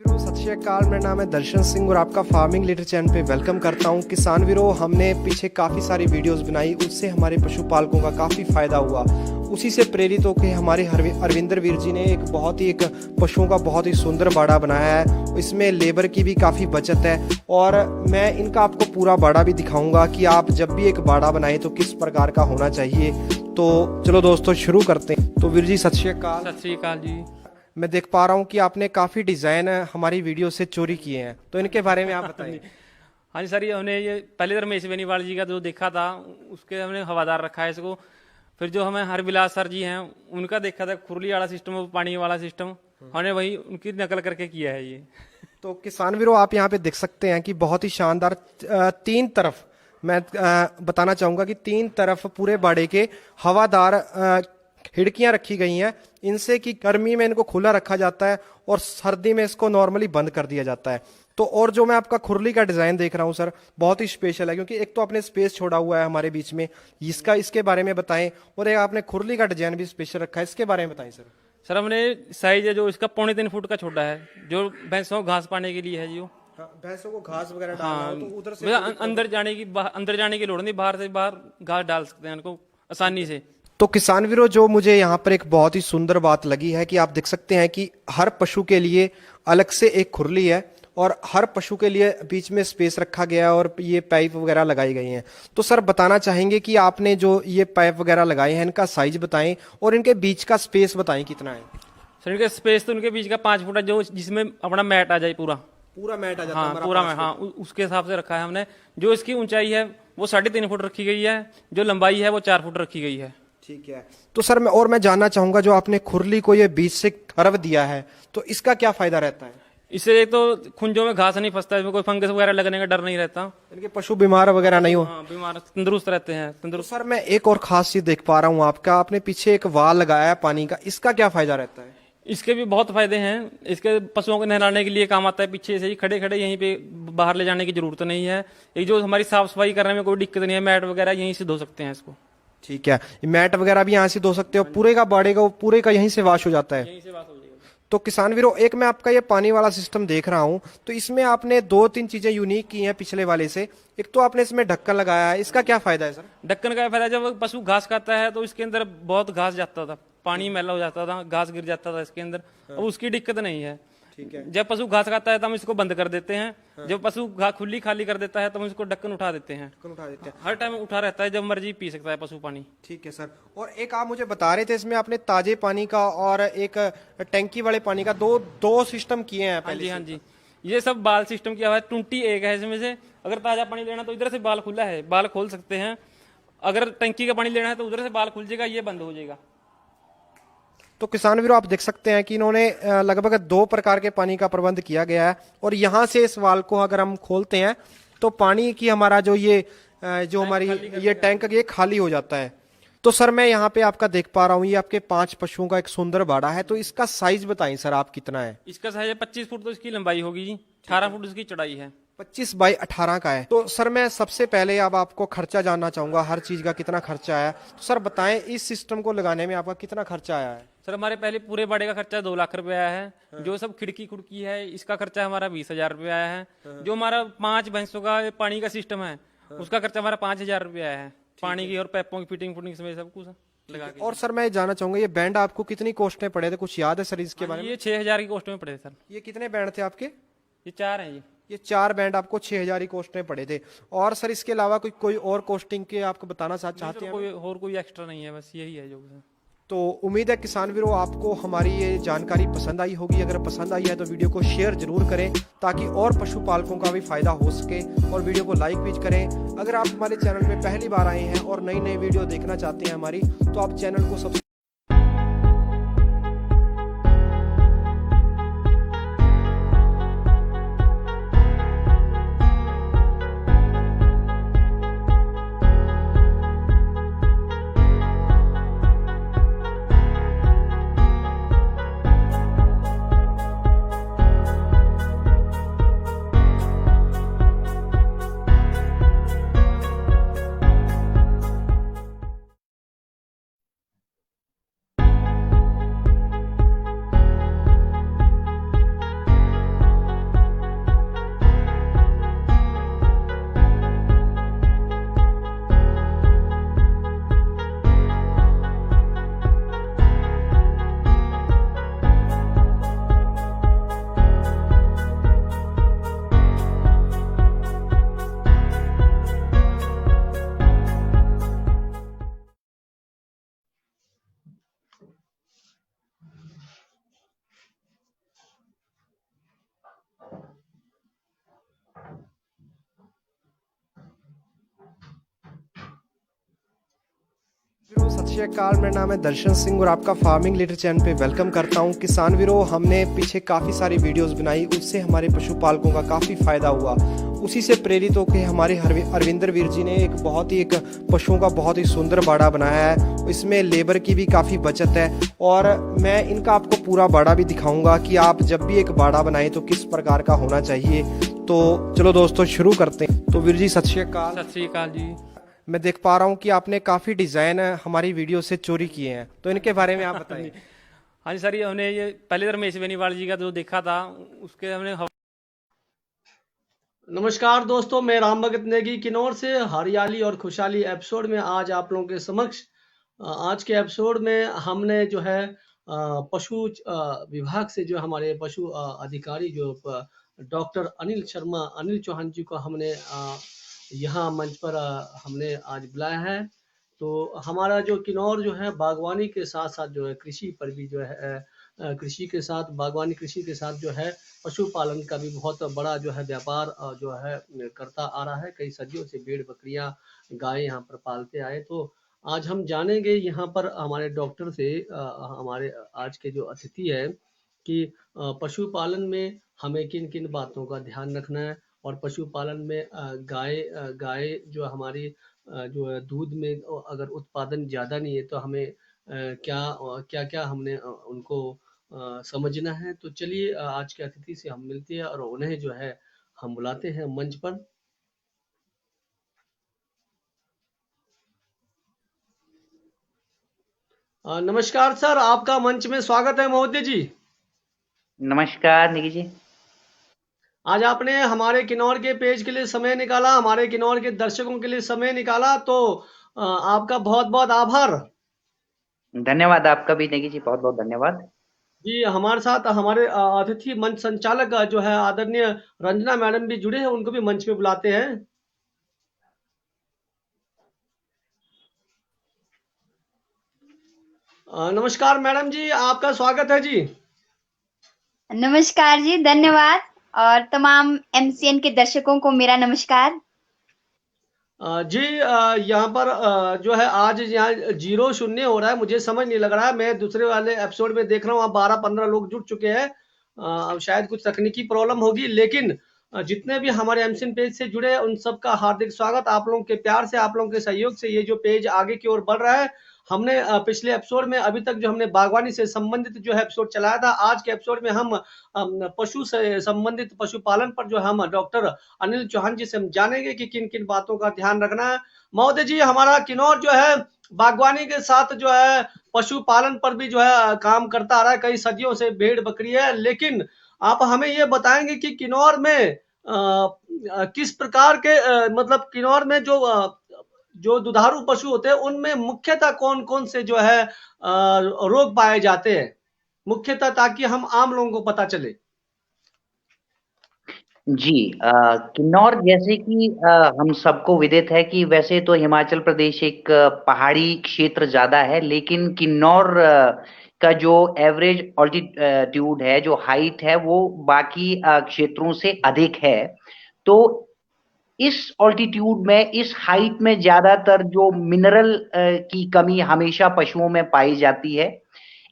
सत श्री अकाल, मेरा नाम है दर्शन सिंह और आपका फार्मिंग लीडर चैनल पे वेलकम करता हूं। किसान वीरों, हमने पीछे काफ़ी सारी वीडियोस बनाई, उससे हमारे पशुपालकों का काफ़ी फ़ायदा हुआ। उसी से प्रेरित होकर हमारे अरविंदर वीर जी ने एक पशुओं का बहुत ही सुंदर बाड़ा बनाया है। इसमें लेबर की भी काफ़ी बचत है और मैं इनका आपको पूरा बाड़ा भी दिखाऊंगा कि आप जब भी एक बाड़ा बनाए तो किस प्रकार का होना चाहिए। तो चलो दोस्तों शुरू करते हैं। तो वीर जी सत श्री अकाल। सत श्री अकाल जी। मैं देख पा रहा हूँ कि आपने काफी डिजाइन हमारी वीडियो से चोरी किए हैं, तो इनके बारे में आप बताइए। हाँ जी सर, ये हमने ये पहले तो रमेश बेनीवाल जी का जो देखा था उसके हमने हवादार रखा है इसको। फिर जो हमें हरविलास सर जी हैं उनका देखा था खुरली वाला सिस्टम, पानी वाला सिस्टम, हमने वही उनकी नकल करके किया है ये। तो किसान वीरों, आप यहाँ पे देख सकते हैं कि बहुत ही शानदार तीन तरफ मैं बताना चाहूंगा कि तीन तरफ पूरे बाड़े के हवादार खिड़कियां रखी गई हैं। इनसे कि गर्मी में इनको खुला रखा जाता है और सर्दी में इसको नॉर्मली बंद कर दिया जाता है। तो और जो मैं आपका खुरली का डिजाइन देख रहा हूं सर, बहुत ही स्पेशल है, क्योंकि एक तो आपने स्पेस छोड़ा हुआ है हमारे बीच में, इसके बारे में बताएं। और एक आपने खुरली का डिजाइन भी स्पेशल रखा है, इसके बारे में बताएं सर। सर हमने साइज है जो इसका 3.25 फुट का छोटा है, जो भैंसों को घास पाने के लिए है जो। भैंसों को घास वगैरह डालना हो तो उधर से भैया अंदर जाने की लोड़ नहीं, बाहर से बाहर घास डाल सकते हैं उनको आसानी से। तो किसान वीरों, जो मुझे यहाँ पर एक बहुत ही सुंदर बात लगी है कि आप देख सकते हैं कि हर पशु के लिए अलग से एक खुरली है और हर पशु के लिए बीच में स्पेस रखा गया है और ये पाइप वगैरह लगाई गई हैं। तो सर बताना चाहेंगे कि आपने जो ये पाइप वगैरह लगाए हैं इनका साइज बताएं और इनके बीच का स्पेस बताएं कितना है। सर इनका स्पेस तो उनके बीच का 5 फुट है, जो जिसमें अपना मैट आ जाए पूरा मैट आ जाता हाँ, है पूरा मैट। हाँ, उसके हिसाब से रखा है हमने। जो इसकी ऊंचाई है वो 3.5 फुट रखी गई है, जो लंबाई है वो 4 फुट रखी गई है। ठीक है। तो सर मैं जानना चाहूंगा, जो आपने खुरली को ये बीच से कर्व दिया है तो इसका क्या फायदा रहता है? इससे एक तो खुंजों में घास नहीं फंसता, इसमें कोई फंगस वगैरह लगने का डर नहीं रहता। इनके पशु बीमार वगैरह नहीं हो? हाँ, बीमार तंदुरुस्त रहते हैं, तंदुरुस्त। तो सर मैं एक और खास चीज देख पा रहा हूँ, आपने पीछे एक वाल लगाया है पानी का, इसका क्या फायदा रहता है? इसके भी बहुत फायदे हैं। इसके पशुओं को नहलाने के लिए काम आता है, पीछे से ही खड़े खड़े यहीं पे बाहर ले जाने की जरूरत नहीं है। एक जो हमारी साफ सफाई करने में कोई दिक्कत नहीं है, मैट वगैरह यहीं से धो सकते हैं इसको। ठीक है, मैट वगैरह भी यहाँ से धो सकते हो, पूरे का यहीं से वॉश हो जाता है। यहीं से वाश हो जाएगा। तो किसान वीरों, एक मैं आपका ये पानी वाला सिस्टम देख रहा हूँ, तो इसमें आपने 2-3 चीजें यूनिक की हैं पिछले वाले से। एक तो आपने इसमें ढक्कन लगाया है, इसका क्या फायदा है सर? ढक्कन का फायदा, जब पशु घास खाता है तो इसके अंदर बहुत घास जाता था, पानी मैला हो जाता था, घास गिर जाता था इसके अंदर। अब उसकी दिक्कत नहीं है। ठीक है। जब पशु घास खाता है तो हम इसको बंद कर देते हैं। जब पशु खुली खाली कर देता है तो हम इसको ढक्कन उठा देते हैं। हर टाइम उठा रहता है, जब मर्जी पी सकता है पशु पानी। ठीक है सर। और एक आप मुझे बता रहे थे इसमें आपने ताजे पानी का और एक टैंकी वाले पानी का दो सिस्टम किए हैं पहले। हाँ जी, ये सब बाल सिस्टम किया हुआ है। 21 है इसमें से। अगर ताजा पानी लेना तो इधर से बाल खुला है, बाल खोल सकते हैं। अगर टंकी का पानी लेना है तो उधर से बाल खुल जाएगा, ये बंद हो जाएगा। तो किसान वीरों, आप देख सकते हैं कि इन्होंने लगभग 2 प्रकार के पानी का प्रबंध किया गया है और यहाँ से इस वाल को अगर हम खोलते हैं तो पानी की हमारा जो हमारी ये टैंक ये खाली हो जाता है। तो सर मैं यहाँ पे आपका देख पा रहा हूँ, ये आपके 5 पशुओं का एक सुंदर बाड़ा है। तो इसका साइज बताएं सर आप कितना है? इसका साइज 25 फुट तो इसकी लंबाई होगी जी, 18 फुट इसकी चौड़ाई है। 25 बाई 18 का है। तो सर मैं सबसे पहले अब आपको खर्चा जानना चाहूंगा, हर चीज का कितना खर्चा आया। तो सर बताएं इस सिस्टम को लगाने में आपका कितना खर्चा आया है? सर हमारे पहले पूरे बाड़े का खर्चा 2 लाख रुपए आया है। जो सब खिड़की खुड़की है इसका खर्चा हमारा 20,000 रुपये आया है। जो हमारा 5 भैंसों का पानी का सिस्टम है उसका खर्चा हमारा 5,000 रुपये आया है। पानी की और पैपों की फिटिंग फुटिंग में सब कुछ लगा के। और सर मैं जानना चाहूंगा, ये बैंड आपको कितनी कॉस्ट में पड़े थे, कुछ याद है सर इसके बारे में? ये 6,000 की कॉस्ट में पड़े सर। ये कितने बैंड थे आपके? ये 4 हैं जी। ये 4 बैंड आपको 6,000 की कॉस्ट में पड़े थे। और सर इसके अलावा कोई और कॉस्टिंग के आपको बताना चाहते हैं? कोई एक्स्ट्रा नहीं है, बस यही है जो। तो उम्मीद है किसान वीरों आपको हमारी ये जानकारी पसंद आई होगी। अगर पसंद आई है तो वीडियो को शेयर जरूर करें ताकि और पशुपालकों का भी फायदा हो सके, और वीडियो को लाइक भी करें। अगर आप हमारे चैनल में पहली बार आए हैं और नई नई वीडियो देखना चाहते हैं हमारी, तो आप चैनल को सब्सक्राइब श्री अकाल, मेरा नाम है दर्शन सिंह और आपका फार्मिंग लिटर चैनल पे वेलकम करता हूं। किसान वीरों, हमने पीछे काफ़ी सारी वीडियोस बनाई, उससे हमारे पशुपालकों का काफ़ी फ़ायदा हुआ। उसी से प्रेरित होकर हमारे अरविंदर वीर जी ने एक पशुओं का बहुत ही सुंदर बाड़ा बनाया है। इसमें लेबर की भी काफ़ी बचत है और मैं इनका आपको पूरा बाड़ा भी दिखाऊंगा कि आप जब भी एक बाड़ा बनाए तो किस प्रकार का होना चाहिए। तो चलो दोस्तों शुरू करते हैं। तो वीर जी सत श्री अकाल। सत श्री अकाल जी। मैं देख पा रहा हूँ कि आपने काफ़ी डिज़ाइन हमारी वीडियो से चोरी किए हैं, तो इनके बारे में आप बताइए। हाँ जी सर, ये हमने ये पहले तो रमेश बेनीवाल जी का जो देखा था उसके हमने नमस्कार दोस्तों, मैं राम भगत नेगी किन्नौर से हरियाली और खुशहाली एपिसोड में आज आप लोगों के समक्ष आज के एपिसोड में हमने जो है पशु विभाग से जो हमारे पशु अधिकारी जो डॉक्टर अनिल चौहान जी को हमने यहाँ मंच पर हमने आज बुलाया है। तो हमारा जो किन्नौर जो है बागवानी के साथ साथ जो है कृषि पर भी जो है कृषि के साथ बागवानी कृषि के साथ जो है पशुपालन का भी बहुत बड़ा जो है व्यापार जो है करता आ रहा है। कई सदियों से भेड़ बकरियां गाय यहाँ पर पालते आए। तो आज हम जानेंगे यहाँ पर हमारे डॉक्टर से हमारे आज के जो अतिथि है कि पशुपालन में हमें किन किन बातों का ध्यान रखना है और पशुपालन में गाय जो हमारी जो है दूध में अगर उत्पादन ज़्यादा नहीं है तो हमें क्या क्या क्या हमने उनको समझना है। तो चलिए आज के अतिथि से हम मिलते हैं और उन्हें जो है हम बुलाते हैं मंच पर। नमस्कार सर, आपका मंच में स्वागत है महोदय जी। नमस्कार निकी जी। आज आपने हमारे किन्नौर के पेज के लिए समय निकाला, हमारे किन्नौर के दर्शकों के लिए समय निकाला, तो आपका बहुत बहुत आभार। धन्यवाद आपका भी निकी जी, बहुत बहुत धन्यवाद जी। हमारे साथ हमारे अतिथि मंच संचालक जो है आदरणीय रंजना मैडम भी जुड़े हैं, उनको भी मंच पे बुलाते हैं। नमस्कार मैडम जी, आपका स्वागत है जी। नमस्कार जी, धन्यवाद। और तमाम एमसीएन के दर्शकों को मेरा नमस्कार। जी, यहाँ पर जो है आज यहाँ 0-0 हो रहा है, मुझे समझ नहीं लग रहा है। मैं दूसरे वाले एपिसोड में देख रहा हूँ, आप 12-15 लोग जुड़ चुके हैं। अब शायद कुछ तकनीकी प्रॉब्लम होगी, लेकिन जितने भी हमारे एमसीएन पेज से जुड़े हैं उन सबका हार्दिक स्वागत। आप लोगों के प्यार से, आप लोगों के सहयोग से ये जो पेज आगे की ओर बढ़ रहा है। हमने पिछले एपिसोड में अभी तक जो हमने बागवानी से संबंधित जो है एपिसोड चलाया था, आज के एपिसोड में हम पशु से संबंधित पशुपालन पर जो हम डॉक्टर अनिल चौहान जी से हम जानेंगे कि किन किन बातों का ध्यान रखना है। महोदय जी, हमारा किन्नौर जो है बागवानी के साथ जो है पशुपालन पर भी जो है काम करता आ रहा है, कई सदियों से भेड़ बकरी है। लेकिन आप हमें ये बताएंगे कि किन्नौर में किस प्रकार के मतलब किन्नौर में जो दुधारू पशु होते हैं उनमें मुख्यतः कौन कौन से जो है रोग पाए जाते हैं मुख्यतः, ताकि हम आम लोगों को पता चले। जी। किन्नौर जैसे कि हम सबको विदित है कि वैसे तो हिमाचल प्रदेश एक पहाड़ी क्षेत्र ज्यादा है, लेकिन किन्नौर का जो एवरेज ऑल्टीट्यूड है, जो हाइट है, वो बाकी क्षेत्रों से अधिक है। तो इस ऑल्टीट्यूड में, इस हाइट में ज्यादातर जो मिनरल की कमी हमेशा पशुओं में पाई जाती है।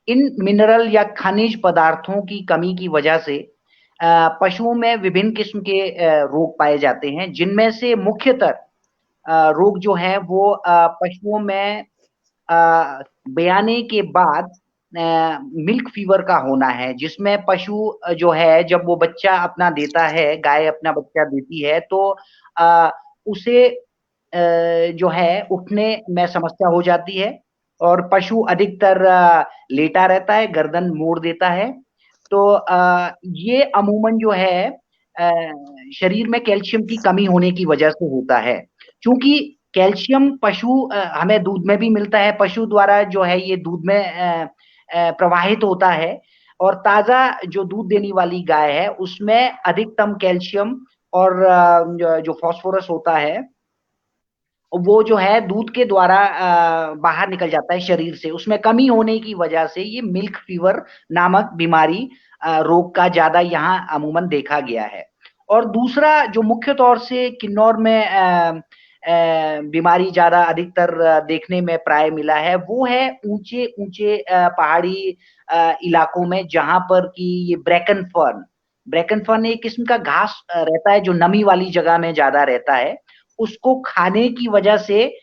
इन मिनरल या खनिज पदार्थों की कमी की वजह से पशुओं में विभिन्न किस्म के रोग पाए जाते हैं, जिनमें से मुख्यतः रोग जो है वो पशुओं में बयाने के बाद मिल्क फीवर का होना है, जिसमें पशु जो है जब वो बच्चा अपना देता है, गाय अपना बच्चा देती है, तो उसे जो है उठने में समस्या हो जाती है और पशु अधिकतर लेटा रहता है, गर्दन मोड़ देता है। तो ये अमूमन जो है शरीर में कैल्शियम की कमी होने की वजह से होता है। क्योंकि कैल्शियम पशु हमें दूध में भी मिलता है, पशु द्वारा जो है ये दूध में प्रवाहित होता है, और ताजा जो दूध देने वाली गाय है उसमें अधिकतम कैल्शियम और जो फास्फोरस होता है वो जो है दूध के द्वारा बाहर निकल जाता है शरीर से। उसमें कमी होने की वजह से ये मिल्क फीवर नामक बीमारी रोग का ज्यादा यहाँ अमूमन देखा गया है। और दूसरा जो मुख्य तौर से किन्नौर में बीमारी ज्यादा अधिकतर देखने में प्राय मिला है, वो है ऊंचे ऊंचे पहाड़ी इलाकों में, जहां पर कि ये ब्रेकन फर्न एक किस्म का घास रहता है जो नमी वाली जगह में ज्यादा रहता है। उसको खाने की वजह से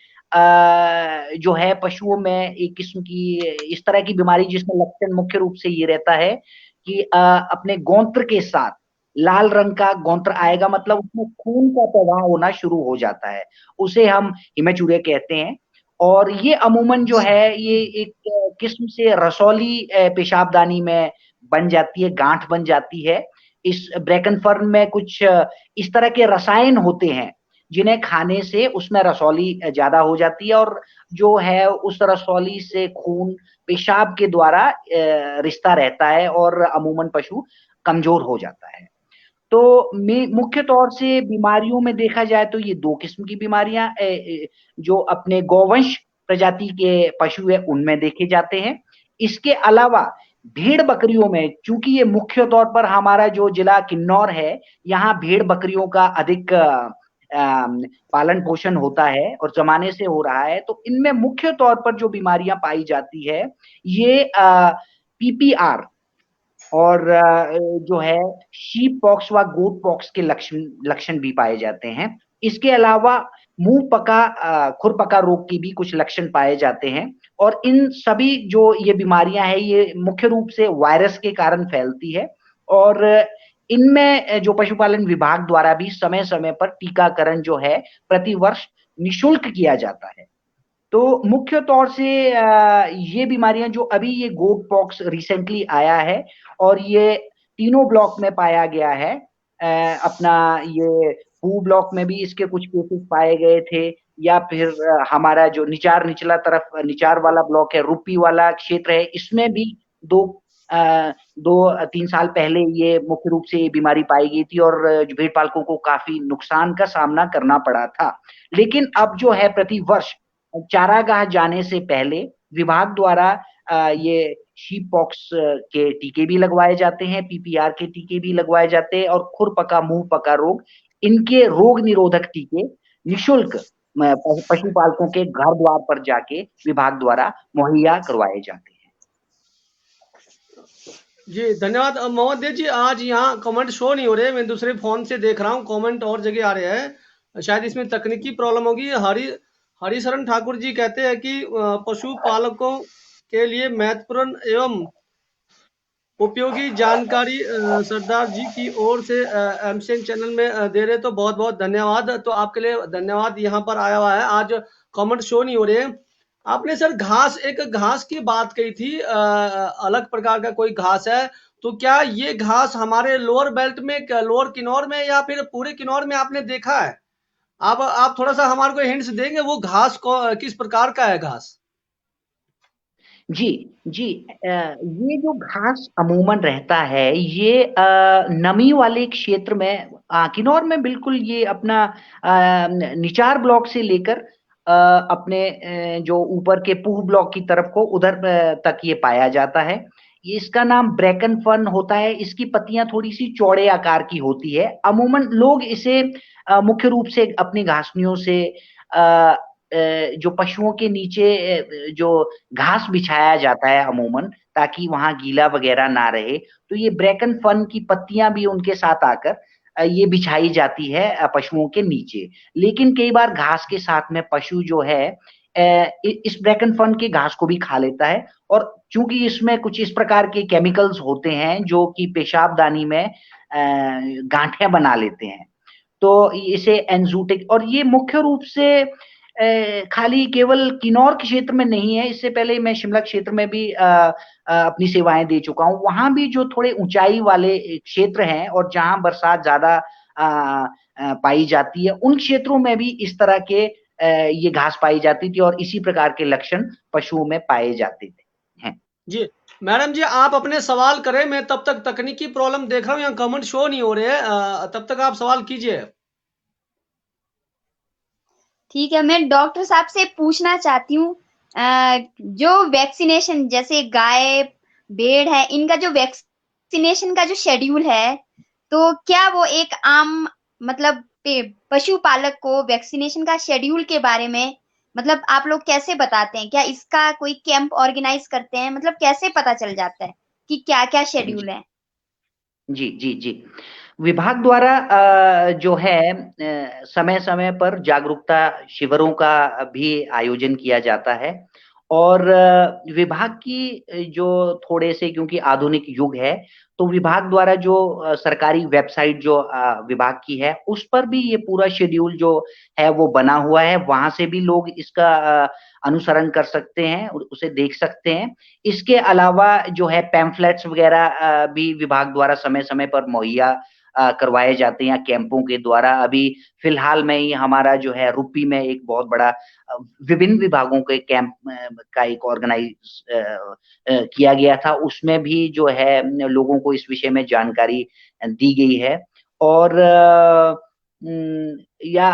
जो है पशुओं में एक किस्म की इस तरह की बीमारी, जिसमें लक्षण मुख्य रूप से ये रहता है कि अपने गोंत्र के साथ लाल रंग का गोंत्र आएगा, मतलब उसमें खून का प्रवाह होना शुरू हो जाता है, उसे हम हिमेचुरिया कहते हैं। और ये अमूमन जो है ये एक किस्म से रसौली पेशाबदानी में बन जाती है, गांठ बन जाती है। इस ब्रेकन फर्न में कुछ इस तरह के रसायन होते हैं जिन्हें खाने से उसमें रसौली ज्यादा हो जाती है, और जो है उस रसौली से खून पेशाब के द्वारा रिश्ता रहता है और अमूमन पशु कमजोर हो जाता है। तो मुख्य तौर से बीमारियों में देखा जाए तो ये दो किस्म की बीमारियां जो अपने गौवंश प्रजाति के पशु है उनमें देखे जाते हैं। इसके अलावा भेड़ बकरियों में, चूंकि ये मुख्य तौर पर हमारा जो जिला किन्नौर है, यहाँ भेड़ बकरियों का अधिक पालन पोषण होता है और जमाने से हो रहा है, तो इनमें मुख्य तौर पर जो बीमारियां पाई जाती है ये पीपीआर और जो है शीप पॉक्स व गोट पॉक्स के लक्षण भी पाए जाते हैं। इसके अलावा मुंह पका खुरपका रोग की भी कुछ लक्षण पाए जाते हैं, और इन सभी जो ये बीमारियां हैं ये मुख्य रूप से वायरस के कारण फैलती है, और इनमें जो पशुपालन विभाग द्वारा भी समय समय पर टीकाकरण जो है प्रतिवर्ष निशुल्क किया जाता है। तो मुख्य तौर से ये बीमारियां जो अभी ये गोट पॉक्स रिसेंटली आया है और ये तीनों ब्लॉक में पाया गया है, अपना ये पू ब्लॉक में भी इसके कुछ केसेस पाए गए थे, या फिर हमारा जो निचार निचार वाला ब्लॉक है, रुपी वाला क्षेत्र है, इसमें भी 2-3 साल पहले ये मुख्य रूप से ये बीमारी पाई गई थी और भेड़ पालकों को काफी नुकसान का सामना करना पड़ा था। लेकिन अब जो है प्रतिवर्ष चारागाह जाने से पहले विभाग द्वारा ये शीप पॉक्स के टीके भी लगवाए जाते हैं, पीपीआर के टीके भी लगवाए जाते हैं, और खुरपका मुंह पका रोग, इनके रोग निरोधक टीके निशुल्क पशुपालकों के घर द्वार पर जाके विभाग द्वारा मुहैया करवाए जाते हैं। जी धन्यवाद महोदय जी। आज यहाँ कमेंट शो नहीं हो रहे, मैं दूसरे फोन से देख रहा हूँ, कमेंट और जगह आ रहे हैं, शायद इसमें तकनीकी प्रॉब्लम होगी। हरिशरण ठाकुर जी कहते हैं कि पशुपालकों के लिए महत्वपूर्ण एवं उपयोगी जानकारी सरदार जी की ओर से एमसीएन चैनल में दे रहे, तो बहुत बहुत धन्यवाद। तो आपके लिए धन्यवाद। यहाँ पर आया हुआ है, आज कमेंट शो नहीं हो रहे। आपने सर एक घास की बात कही थी, अलग प्रकार का कोई घास है, तो क्या ये घास हमारे लोअर बेल्ट में, लोअर किन्नौर में, या फिर पूरे किन्नौर में आपने देखा है? आप थोड़ा सा हमारे को हिंट्स देंगे, वो घास को किस प्रकार का है घास? जी जी, ये जो घास अमूमन रहता है ये नमी वाले क्षेत्र में, किन्नौर में बिल्कुल ये अपना निचार ब्लॉक से लेकर अपने जो ऊपर के पूह ब्लॉक की तरफ को उधर तक ये पाया जाता है। ये इसका नाम ब्रेकन फर्न होता है। इसकी पत्तियां थोड़ी सी चौड़े आकार की होती है। अमूमन लोग इसे मुख्य रूप से अपनी घासनियों से जो पशुओं के नीचे जो घास बिछाया जाता है अमूमन, ताकि वहां गीला वगैरह ना रहे, तो ये ब्रेकन फर्न की पत्तियां भी उनके साथ आकर ये बिछाई जाती है पशुओं के नीचे। लेकिन कई बार घास के साथ में पशु जो है इस ब्रेकन फर्न के घास को भी खा लेता है, और चूंकि इसमें कुछ इस प्रकार के केमिकल्स होते हैं जो कि पेशाबदानी में गांठें बना लेते हैं, तो इसे एंजूटिक, और ये मुख्य रूप से खाली केवल किन्नौर के क्षेत्र में नहीं है, इससे पहले मैं शिमला क्षेत्र में भी अपनी सेवाएं दे चुका हूँ। वहां भी जो थोड़े ऊंचाई वाले क्षेत्र हैं और जहां बरसात ज्यादा पाई जाती है, उन क्षेत्रों में भी इस तरह के ये घास पाई जाती थी और इसी प्रकार के लक्षण पशुओं में पाए जाते थे। जी मैडम जी, आप अपने सवाल करें, मैं तब तक तकनीकी प्रॉब्लम देख रहा हूँ, यहाँ कमेंट शो नहीं हो रहे हैं, तब तक आप सवाल कीजिए। ठीक है, मैं डॉक्टर साहब से पूछना चाहती हूँ, जो वैक्सीनेशन, जैसे गाय भेड़ है, इनका जो वैक्सीनेशन का जो शेड्यूल है, तो क्या वो एक आम मतलब पशुपालक को वैक्सीनेशन का शेड्यूल के बारे में मतलब आप लोग कैसे बताते हैं? क्या इसका कोई कैंप ऑर्गेनाइज करते हैं? मतलब कैसे पता चल जाता है कि क्या क्या शेड्यूल है? जी, जी, जी। विभाग द्वारा जो है समय-समय पर जागरूकता शिविरों का भी आयोजन किया जाता है और विभाग की जो थोड़े से क्योंकि आधुनिक युग है, तो विभाग द्वारा जो सरकारी वेबसाइट जो विभाग की है, उस पर भी ये पूरा शेड्यूल जो है वो बना हुआ है, वहाँ से भी लोग इसका अनुसरण कर सकते हैं, उ उसे देख सकते हैं। इसके अलावा जो है पैम्फलेट्स वगैरह भी विभाग द्वारा समय-समय पर मुहैया करवाए जाते हैं कैंपों के द्वारा। अभी फिलहाल में ही हमारा जो है रुपी में एक बहुत बड़ा विभिन्न विभागों के कैंप का एक ऑर्गेनाइज किया गया था। उसमें भी जो है लोगों को इस विषय में जानकारी दी गई है और या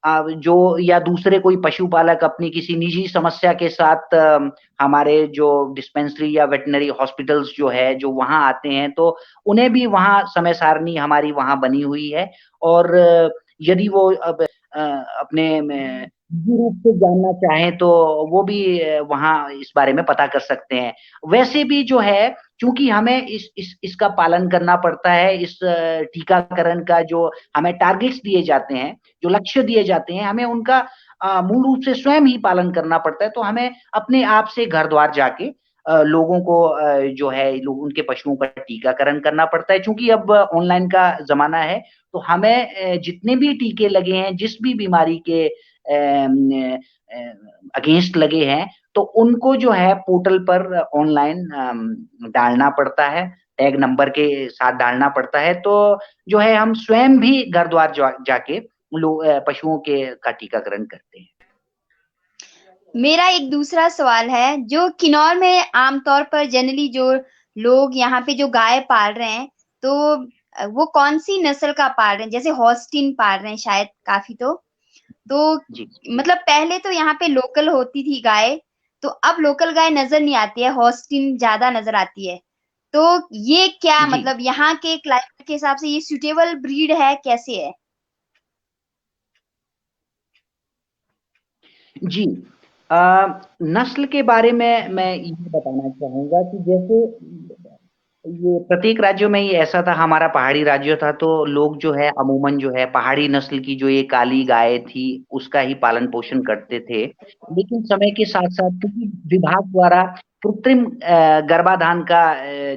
जो या दूसरे कोई पशुपालक अपनी किसी निजी समस्या के साथ हमारे जो डिस्पेंसरी या वेटरनरी हॉस्पिटल्स जो है, जो वहाँ आते हैं, तो उन्हें भी वहाँ समय सारणी हमारी वहाँ बनी हुई है और यदि वो अब अपने में निजी रूप से जानना चाहें तो वो भी वहाँ इस बारे में पता कर सकते हैं। वैसे भी जो है चूँकि हमें इसका पालन करना पड़ता है, इस टीकाकरण का जो हमें टारगेट्स दिए जाते हैं, जो लक्ष्य दिए जाते हैं, हमें उनका मूल रूप से स्वयं ही पालन करना पड़ता है। तो हमें अपने आप से घर-द्वार जाके लोगों को जो है लोग उनके पशुओं का टीकाकरण करना पड़ता है। चूँकि अब ऑनलाइन का ज़माना है, तो हमें जितने भी टीके लगे हैं, जिस भी बीमारी के अगेंस्ट लगे हैं, तो उनको जो है पोर्टल पर ऑनलाइन डालना पड़ता है, टैग नंबर के साथ डालना पड़ता है। तो जो है हम स्वयं भी घर-द्वार जाके पशुओं के का टीकाकरण करते हैं। मेरा एक दूसरा सवाल है, जो किन्नौर में आमतौर पर जनरली जो लोग यहाँ पे जो गाय पाल रहे हैं, तो वो कौन सी नस्ल का पाल रहे हैं? जैसे हॉस्टिन पाल रहे हैं शायद काफी तो जी। मतलब पहले तो यहाँ पे लोकल होती थी गाय, तो अब लोकल गाय नजर नहीं आती है, हॉस्टिन ज्यादा नजर आती है। तो ये क्या जी। मतलब यहाँ के क्लाइमेट के हिसाब से ये सुटेबल ब्रीड है, कैसे है? जी। नस्ल के बारे में मैं ये बताना चाहूँगा कि जैसे ये प्रत्येक राज्यों में ये ऐसा था, हमारा पहाड़ी राज्य था, तो लोग जो है अमूमन जो है पहाड़ी नस्ल की जो ये काली गाय थी, उसका ही पालन-पोषण करते थे। लेकिन समय के साथ-साथ क्योंकि विभाग द्वारा कृत्रिम गर्भाधान का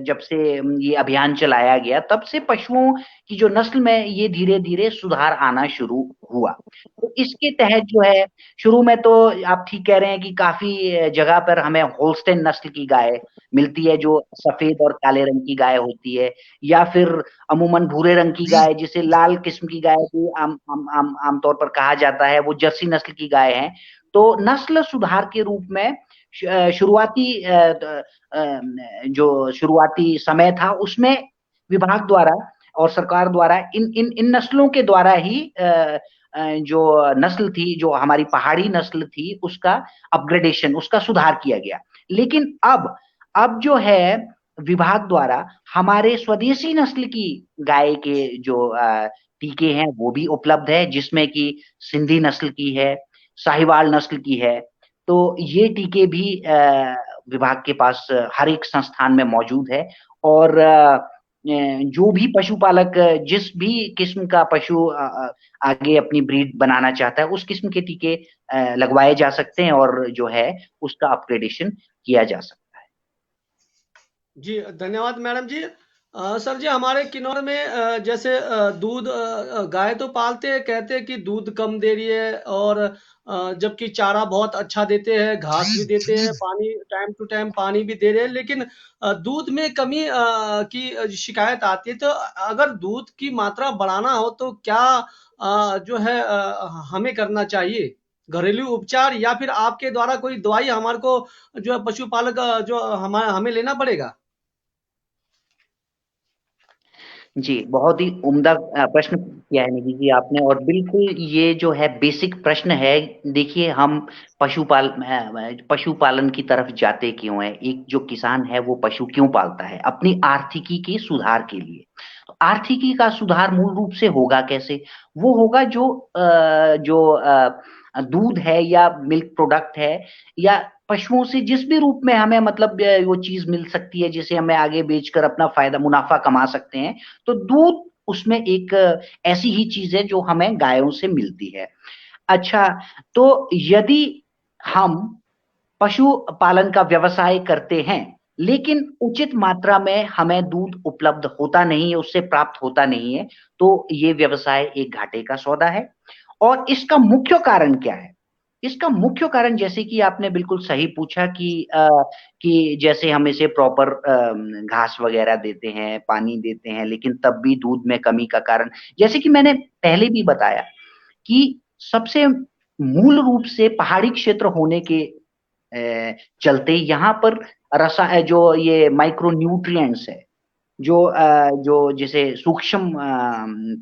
जब से ये अभियान चलाया गया, तब से पशुओं की जो नस्ल में ये धीरे-धीरे सुधार आना शुरू हुआ। तो इसके तहत जो है शुरू में तो आप ठीक कह रहे हैं कि काफ़ी जगह पर हमें होल्स्टेन नस्ल की गाय मिलती है, जो सफ़ेद और काले रंग की गाय होती है या फिर अमूमन भूरे रंग की गाय, जिसे लाल किस्म की गाय भी आम तौर पर कहा जाता है, वो जर्सी नस्ल की गाय हैं। तो नस्ल सुधार के रूप में शुरुआती जो शुरुआती समय था, उसमें विभाग द्वारा और सरकार द्वारा इन नस्लों के द्वारा ही जो नस्ल थी, जो हमारी पहाड़ी नस्ल थी, उसका अपग्रेडेशन, उसका सुधार किया गया। लेकिन अब जो है विभाग द्वारा हमारे स्वदेशी नस्ल की गाय के जो टीके हैं वो भी उपलब्ध है, जिसमें कि सिंधी नस्ल की है, साहिवाल नस्ल की है। तो ये टीके भी विभाग के पास हर एक संस्थान में मौजूद है और जो भी पशुपालक जिस भी किस्म का पशु आगे अपनी ब्रीड बनाना चाहता है, उस किस्म के टीके लगवाए जा सकते हैं और जो है उसका अपग्रेडेशन किया जा सकता है। जी, धन्यवाद मैडम जी। सर जी, हमारे किन्नौर में जैसे दूध गाय तो पालते हैं, कहते हैं कि दूध कम दे रही है और जबकि चारा बहुत अच्छा देते हैं, घास भी देते हैं, पानी टाइम टू टाइम पानी भी दे रहे हैं, लेकिन दूध में कमी की शिकायत आती है। तो अगर दूध की मात्रा बढ़ाना हो तो क्या जो है हमें करना चाहिए? घरेलू उपचार या फिर आपके द्वारा कोई दवाई हमारे को जो है पशुपालक जो हमें लेना पड़ेगा? जी, बहुत ही उम्दा प्रश्न किया है निधि जी आपने और बिल्कुल ये जो है बेसिक प्रश्न है। देखिए हम पशुपालन की तरफ जाते क्यों हैं? एक जो किसान है वो पशु क्यों पालता है? अपनी आर्थिकी के सुधार के लिए। तो आर्थिकी का सुधार मूल रूप से होगा कैसे? वो होगा जो दूध है या मिल्क प्रोडक्ट है या पशुओं से जिस भी रूप में हमें मतलब वो चीज मिल सकती है जिसे हमें आगे बेचकर अपना फायदा मुनाफा कमा सकते हैं, तो दूध उसमें एक ऐसी ही चीज है जो हमें गायों से मिलती है। अच्छा, तो यदि हम पशु पालन का व्यवसाय करते हैं लेकिन उचित मात्रा में हमें दूध उपलब्ध होता नहीं है, उससे प्राप्त होता नहीं है, तो ये व्यवसाय एक घाटे का सौदा है। और इसका मुख्य कारण क्या है? इसका मुख्य कारण, जैसे कि आपने बिल्कुल सही पूछा कि जैसे हम इसे प्रॉपर घास वगैरह देते हैं, पानी देते हैं, लेकिन तब भी दूध में कमी का कारण, जैसे कि मैंने पहले भी बताया कि सबसे मूल रूप से पहाड़ी क्षेत्र होने के चलते यहाँ पर जो ये माइक्रो न्यूट्रिएंट्स है, जो जिसे सूक्ष्म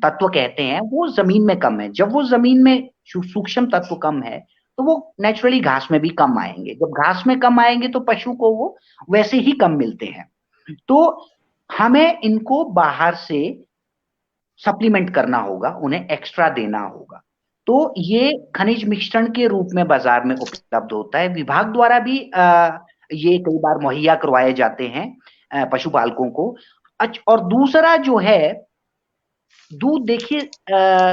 तत्व कहते हैं, वो जमीन में कम है। जब वो जमीन में सूक्ष्म तत्व कम है तो वो नेचुरली घास में भी कम आएंगे। जब घास में कम आएंगे तो पशु को वो वैसे ही कम मिलते हैं। तो हमें इनको बाहर से सप्लीमेंट करना होगा, उन्हें एक्स्ट्रा देना होगा। तो ये खनिज मिश्रण के रूप में बाजार में उपलब्ध होता है। विभाग द्वारा भी ये कई बार मुहैया करवाए जाते हैं पशुपालकों को। और दूसरा जो है दूध, देखिए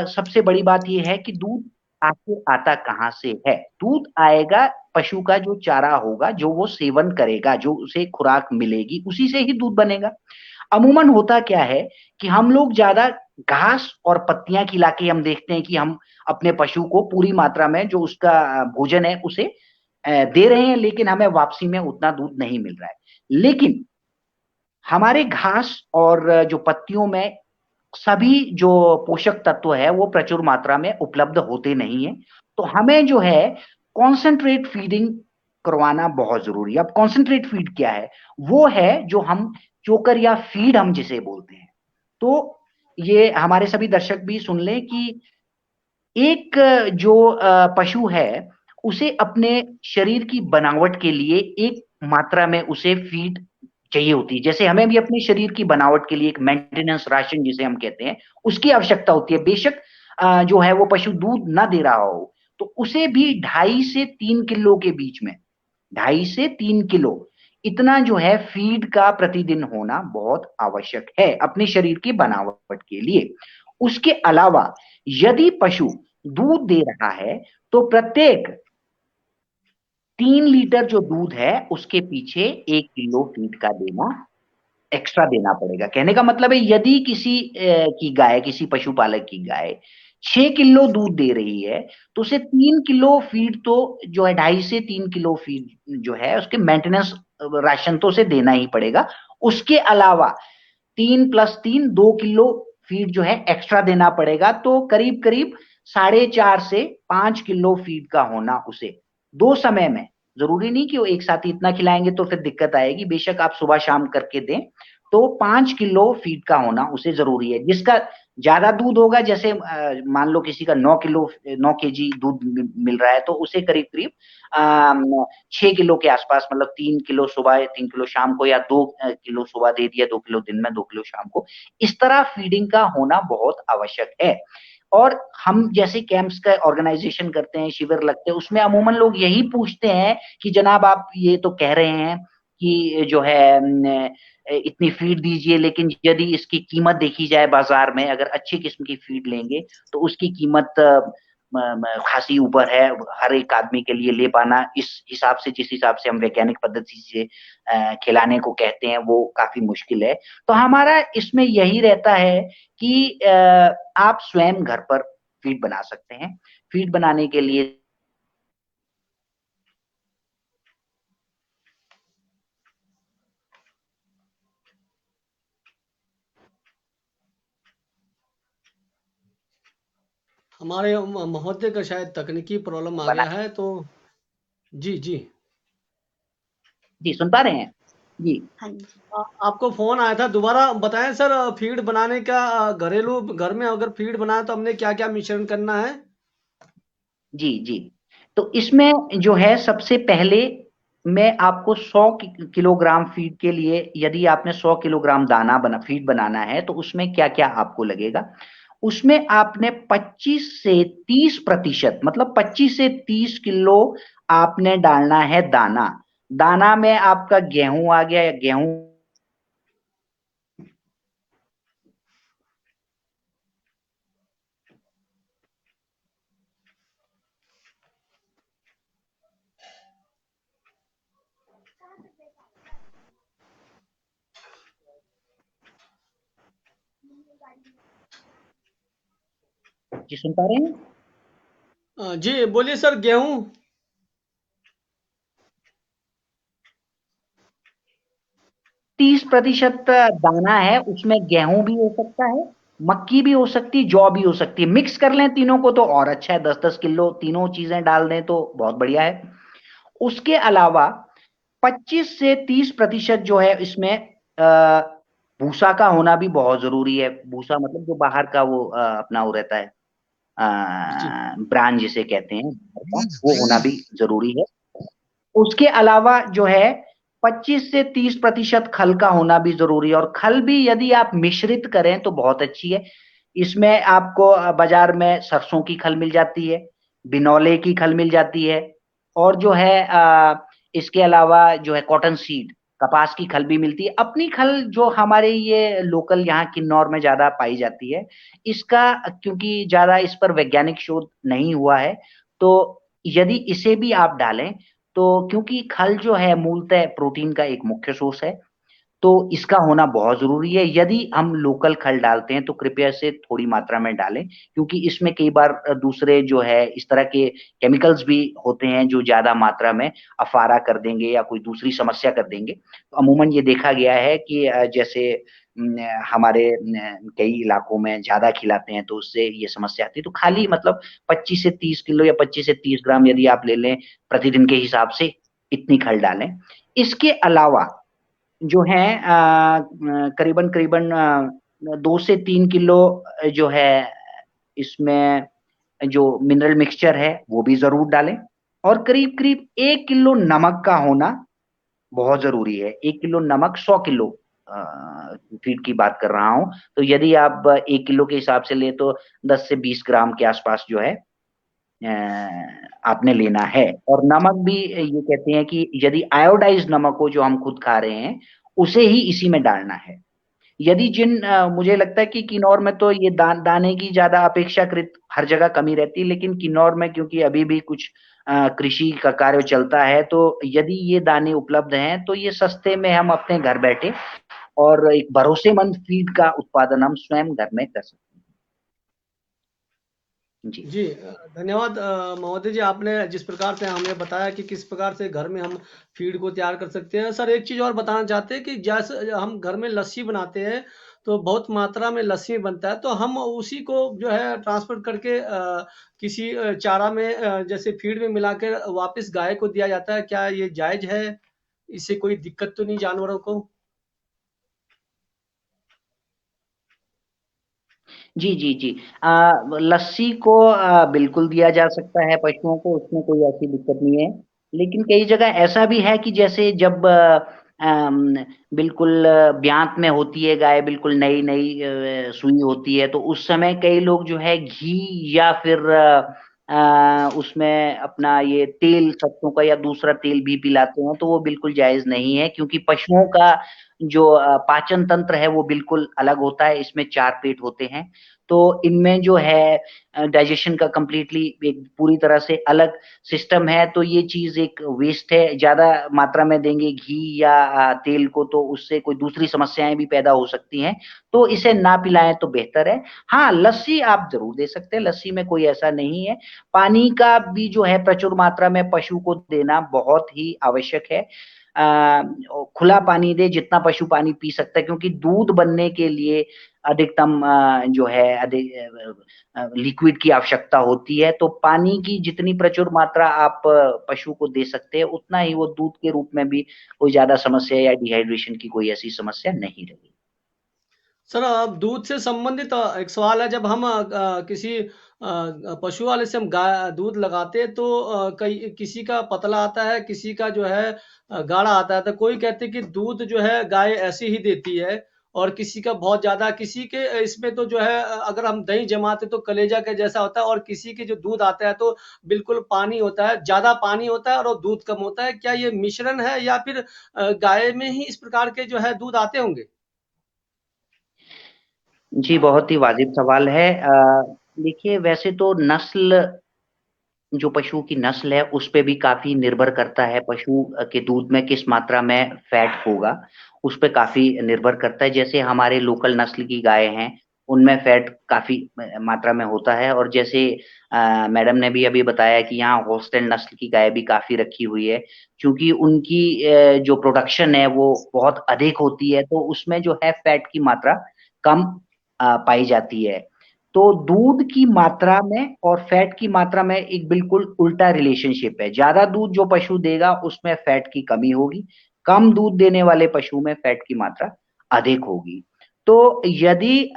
सबसे बड़ी बात यह है कि दूध आखिर आता कहाँ से है? दूध आएगा पशु का जो चारा होगा, जो वो सेवन करेगा, जो उसे खुराक मिलेगी, उसी से ही दूध बनेगा। अमूमन होता क्या है कि हम लोग ज्यादा घास और पत्तियां खिला के हम देखते हैं कि हम अपने पशु को पूरी मात्रा में जो उसका भोजन है उसे दे रहे हैं, लेकिन हमें वापसी में उतना दूध नहीं मिल रहा है। लेकिन हमारे घास और जो पत्तियों में सभी जो पोषक तत्व है वो प्रचुर मात्रा में उपलब्ध होते नहीं है। तो हमें जो है कॉन्सेंट्रेट फीडिंग करवाना बहुत जरूरी है। अब कॉन्सेंट्रेट फीड क्या है? वो है जो हम चोकर या फीड हम जिसे बोलते हैं। तो ये हमारे सभी दर्शक भी सुन लें कि एक जो पशु है उसे अपने शरीर की बनावट के लिए एक मात्रा में उसे फीड चाहिए होती है। जैसे हमें भी अपने शरीर की बनावट के लिए एक मेंटेनेंस राशन जिसे हम कहते हैं उसकी आवश्यकता होती है। बेशक जो है वो पशु दूध ना दे रहा हो तो उसे भी 2.5 से 3 किलो के बीच में, 2.5 से 3 किलो इतना जो है फीड का प्रतिदिन होना बहुत आवश्यक है अपने शरीर की बनावट के लिए। उसके अलावा यदि पशु दूध दे रहा है तो प्रत्येक 3 लीटर जो दूध है उसके पीछे 1 किलो फीड का देना एक्स्ट्रा देना पड़ेगा। कहने का मतलब है यदि किसी की गाय, किसी पशुपालक की गाय 6 किलो दूध दे रही है तो उसे 3 किलो फीड तो जो है 2.5 से 3 किलो फीड जो है उसके मेंटेनेंस राशन तो उसे देना ही पड़ेगा। उसके अलावा 3 + 3 2 किलो फीड जो है एक्स्ट्रा देना पड़ेगा। तो करीब करीब 4.5 से 5 किलो फीड का होना उसे 2 समय में, जरूरी नहीं कि वो एक साथ ही इतना खिलाएंगे तो फिर दिक्कत आएगी, बेशक आप सुबह शाम करके दें, तो 5 किलो फीड का होना उसे जरूरी है। जिसका ज्यादा दूध होगा, जैसे मान लो किसी का 9 केजी दूध मिल रहा है तो उसे करीब करीब 6 किलो के आसपास, मतलब 3 किलो सुबह 3 किलो शाम को, या 2 किलो सुबह दे दिया, 2 किलो दिन में, 2 किलो शाम को। इस तरह फीडिंग का होना बहुत आवश्यक है। और हम जैसे कैंप्स का ऑर्गेनाइजेशन करते हैं, शिविर लगते हैं, उसमें अमूमन लोग यही पूछते हैं कि जनाब आप ये तो कह रहे हैं कि जो है इतनी फीड दीजिए, लेकिन यदि इसकी कीमत देखी जाए बाजार में, अगर अच्छी किस्म की फीड लेंगे तो उसकी कीमत खासी ऊपर है, हर एक आदमी के लिए ले पाना इस हिसाब से, जिस हिसाब से हम वैज्ञानिक पद्धति से खिलाने को कहते हैं, वो काफी मुश्किल है। तो हमारा इसमें यही रहता है कि आप स्वयं घर पर फीड बना सकते हैं। फीड बनाने के लिए हमारे महोदय का शायद तकनीकी प्रॉब्लम आ गया है, तो जी जी जी सुन पा रहे हैं जी। हाँ जी। आपको फोन आया था, दोबारा बताएं सर। फीड बनाने का घरेलू घर में अगर फीड बनाए तो हमने क्या क्या मिश्रण करना है? जी जी, तो इसमें जो है सबसे पहले मैं आपको 100 किलोग्राम फीड के लिए, यदि आपने 100 किलोग्राम फीड बनाना है तो उसमें क्या क्या आपको लगेगा, उसमें आपने 25 से 30% मतलब 25 से 30 किलो आपने डालना है दाना। दाना में आपका गेहूं आ गया, या गेहूं जी सुन पा रहे हैं? जी बोलिए सर, गेहूं। 30% दाना है, उसमें गेहूं भी हो सकता है, मक्की भी हो सकती है, जौ भी हो सकती है। मिक्स कर लें तीनों को तो और अच्छा है, 10-10 किलो तीनों चीजें डाल दें तो बहुत बढ़िया है। उसके अलावा 25 से 30% जो है इसमें भूसा का होना भी बहुत जरूरी है। भूसा मतलब जो बाहर का वो अपना वो रहता है, जी ब्रांड जिसे कहते हैं, वो होना भी जरूरी है। उसके अलावा जो है 25 से 30% खल का होना भी जरूरी है, और खल भी यदि आप मिश्रित करें तो बहुत अच्छी है। इसमें आपको बाजार में सरसों की खल मिल जाती है, बिनौले की खल मिल जाती है, और जो है इसके अलावा जो है कॉटन सीड, कपास की खल भी मिलती है। अपनी खल जो हमारे ये लोकल यहाँ किन्नौर में ज्यादा पाई जाती है, इसका क्योंकि ज्यादा इस पर वैज्ञानिक शोध नहीं हुआ है, तो यदि इसे भी आप डालें तो, क्योंकि खल जो है मूलतः प्रोटीन का एक मुख्य सोर्स है, तो इसका होना बहुत जरूरी है। यदि हम लोकल खल डालते हैं तो कृपया से थोड़ी मात्रा में डालें, क्योंकि इसमें कई बार दूसरे जो है इस तरह के केमिकल्स भी होते हैं जो ज्यादा मात्रा में अफारा कर देंगे या कोई दूसरी समस्या कर देंगे। तो अमूमन ये देखा गया है कि जैसे हमारे कई इलाकों में ज्यादा खिलाते हैं तो उससे ये समस्या आती है। तो खाली मतलब 25 से 30 किलो या 25 से 30 ग्राम यदि आप ले लें प्रतिदिन के हिसाब से, इतनी खल डालें। इसके अलावा जो है करीबन करीबन 2 से 3 किलो जो है इसमें जो मिनरल मिक्सचर है वो भी जरूर डालें, और करीब करीब 1 किलो नमक का होना बहुत जरूरी है। 1 किलो नमक 100 किलो फीड की बात कर रहा हूं, तो यदि आप 1 किलो के हिसाब से ले तो 10 से 20 ग्राम के आसपास जो है आपने लेना है। और नमक भी ये कहते हैं कि यदि आयोडाइज नमक हो जो हम खुद खा रहे हैं, उसे ही इसी में डालना है। यदि मुझे लगता है कि किन्नौर में तो ये दाने की ज्यादा अपेक्षाकृत हर जगह कमी रहती है, लेकिन किन्नौर में क्योंकि अभी भी कुछ कृषि का कार्य चलता है, तो यदि ये दाने उपलब्ध हैं तो ये सस्ते में हम अपने घर बैठे और एक भरोसेमंद फीड का उत्पादन हम स्वयं घर में कर सकते हैं। जी जी धन्यवाद महोदय जी, आपने जिस प्रकार से हमें बताया कि किस प्रकार से घर में हम फीड को तैयार कर सकते हैं। सर एक चीज़ और बताना चाहते हैं कि जैसे हम घर में लस्सी बनाते हैं तो बहुत मात्रा में लस्सी बनता है, तो हम उसी को जो है ट्रांसफर करके किसी चारा में जैसे फीड में मिला के वापस गाय को दिया जाता है, क्या ये जायज है? इससे कोई दिक्कत तो नहीं जानवरों को? जी जी जी। लस्सी को बिल्कुल दिया जा सकता है पशुओं को, उसमें कोई ऐसी दिक्कत नहीं है। लेकिन कई जगह ऐसा भी है कि जैसे जब बिल्कुल ब्यात में होती है गाय, बिल्कुल नई नई सुई होती है, तो उस समय कई लोग जो है घी या फिर उसमें अपना ये तेल सरसों का या दूसरा तेल भी पिलाते हैं, तो वो बिल्कुल जायज नहीं है, क्योंकि पशुओं का जो पाचन तंत्र है वो बिल्कुल अलग होता है। इसमें 4 पेट होते हैं, तो इनमें जो है डाइजेशन का कंप्लीटली एक पूरी तरह से अलग सिस्टम है। तो ये चीज एक वेस्ट है, ज्यादा मात्रा में देंगे घी या तेल को तो उससे कोई दूसरी समस्याएं भी पैदा हो सकती हैं, तो इसे ना पिलाएं तो बेहतर है। हाँ, लस्सी आप जरूर दे सकते हैं, लस्सी में कोई ऐसा नहीं है। पानी का भी जो है प्रचुर मात्रा में पशु को देना बहुत ही आवश्यक है। आ, खुला पानी दे जितना पशु पानी पी सकता है, क्योंकि दूध बनने के लिए अधिकतम जो है अधिक लिक्विड की आवश्यकता होती है। तो पानी की जितनी प्रचुर मात्रा आप पशु को दे सकते हैं, उतना ही वो दूध के रूप में भी कोई ज्यादा समस्या या डिहाइड्रेशन की कोई ऐसी समस्या नहीं रहेगी। सर अब दूध से संबंधित एक सवाल है, जब हम किसी पशु वाले से हम गाय दूध लगाते हैं तो कई किसी का पतला आता है, किसी का जो है गाढ़ा आता है। तो कोई कहते हैं कि दूध जो है गाय ऐसी ही देती है और किसी का बहुत ज़्यादा, किसी के इसमें तो जो है अगर हम दही जमाते तो कलेजा के जैसा होता है, और किसी के जो दूध आता है तो बिल्कुल पानी होता है, ज़्यादा पानी होता है और दूध कम होता है। क्या ये मिश्रण है या फिर गाय में ही इस प्रकार के जो है दूध आते होंगे? जी, बहुत ही वाजिब सवाल है। देखिए, वैसे तो नस्ल, जो पशु की नस्ल है उस पे भी काफी निर्भर करता है। पशु के दूध में किस मात्रा में फैट होगा, उस पे काफी निर्भर करता है। जैसे हमारे लोकल नस्ल की गाय हैं, उनमें फैट काफी मात्रा में होता है। और जैसे मैडम ने भी अभी बताया कि यहाँ होल्स्टाइन नस्ल की गाय भी काफी रखी हुई है, क्योंकि उनकी जो प्रोडक्शन है वो बहुत अधिक होती है, तो उसमें जो है फैट की मात्रा कम पाई जाती है। तो दूध की मात्रा में और फैट की मात्रा में एक बिल्कुल उल्टा रिलेशनशिप है। ज्यादा दूध जो पशु देगा उसमें फैट की कमी होगी, कम दूध देने वाले पशु में फैट की मात्रा अधिक होगी। तो यदि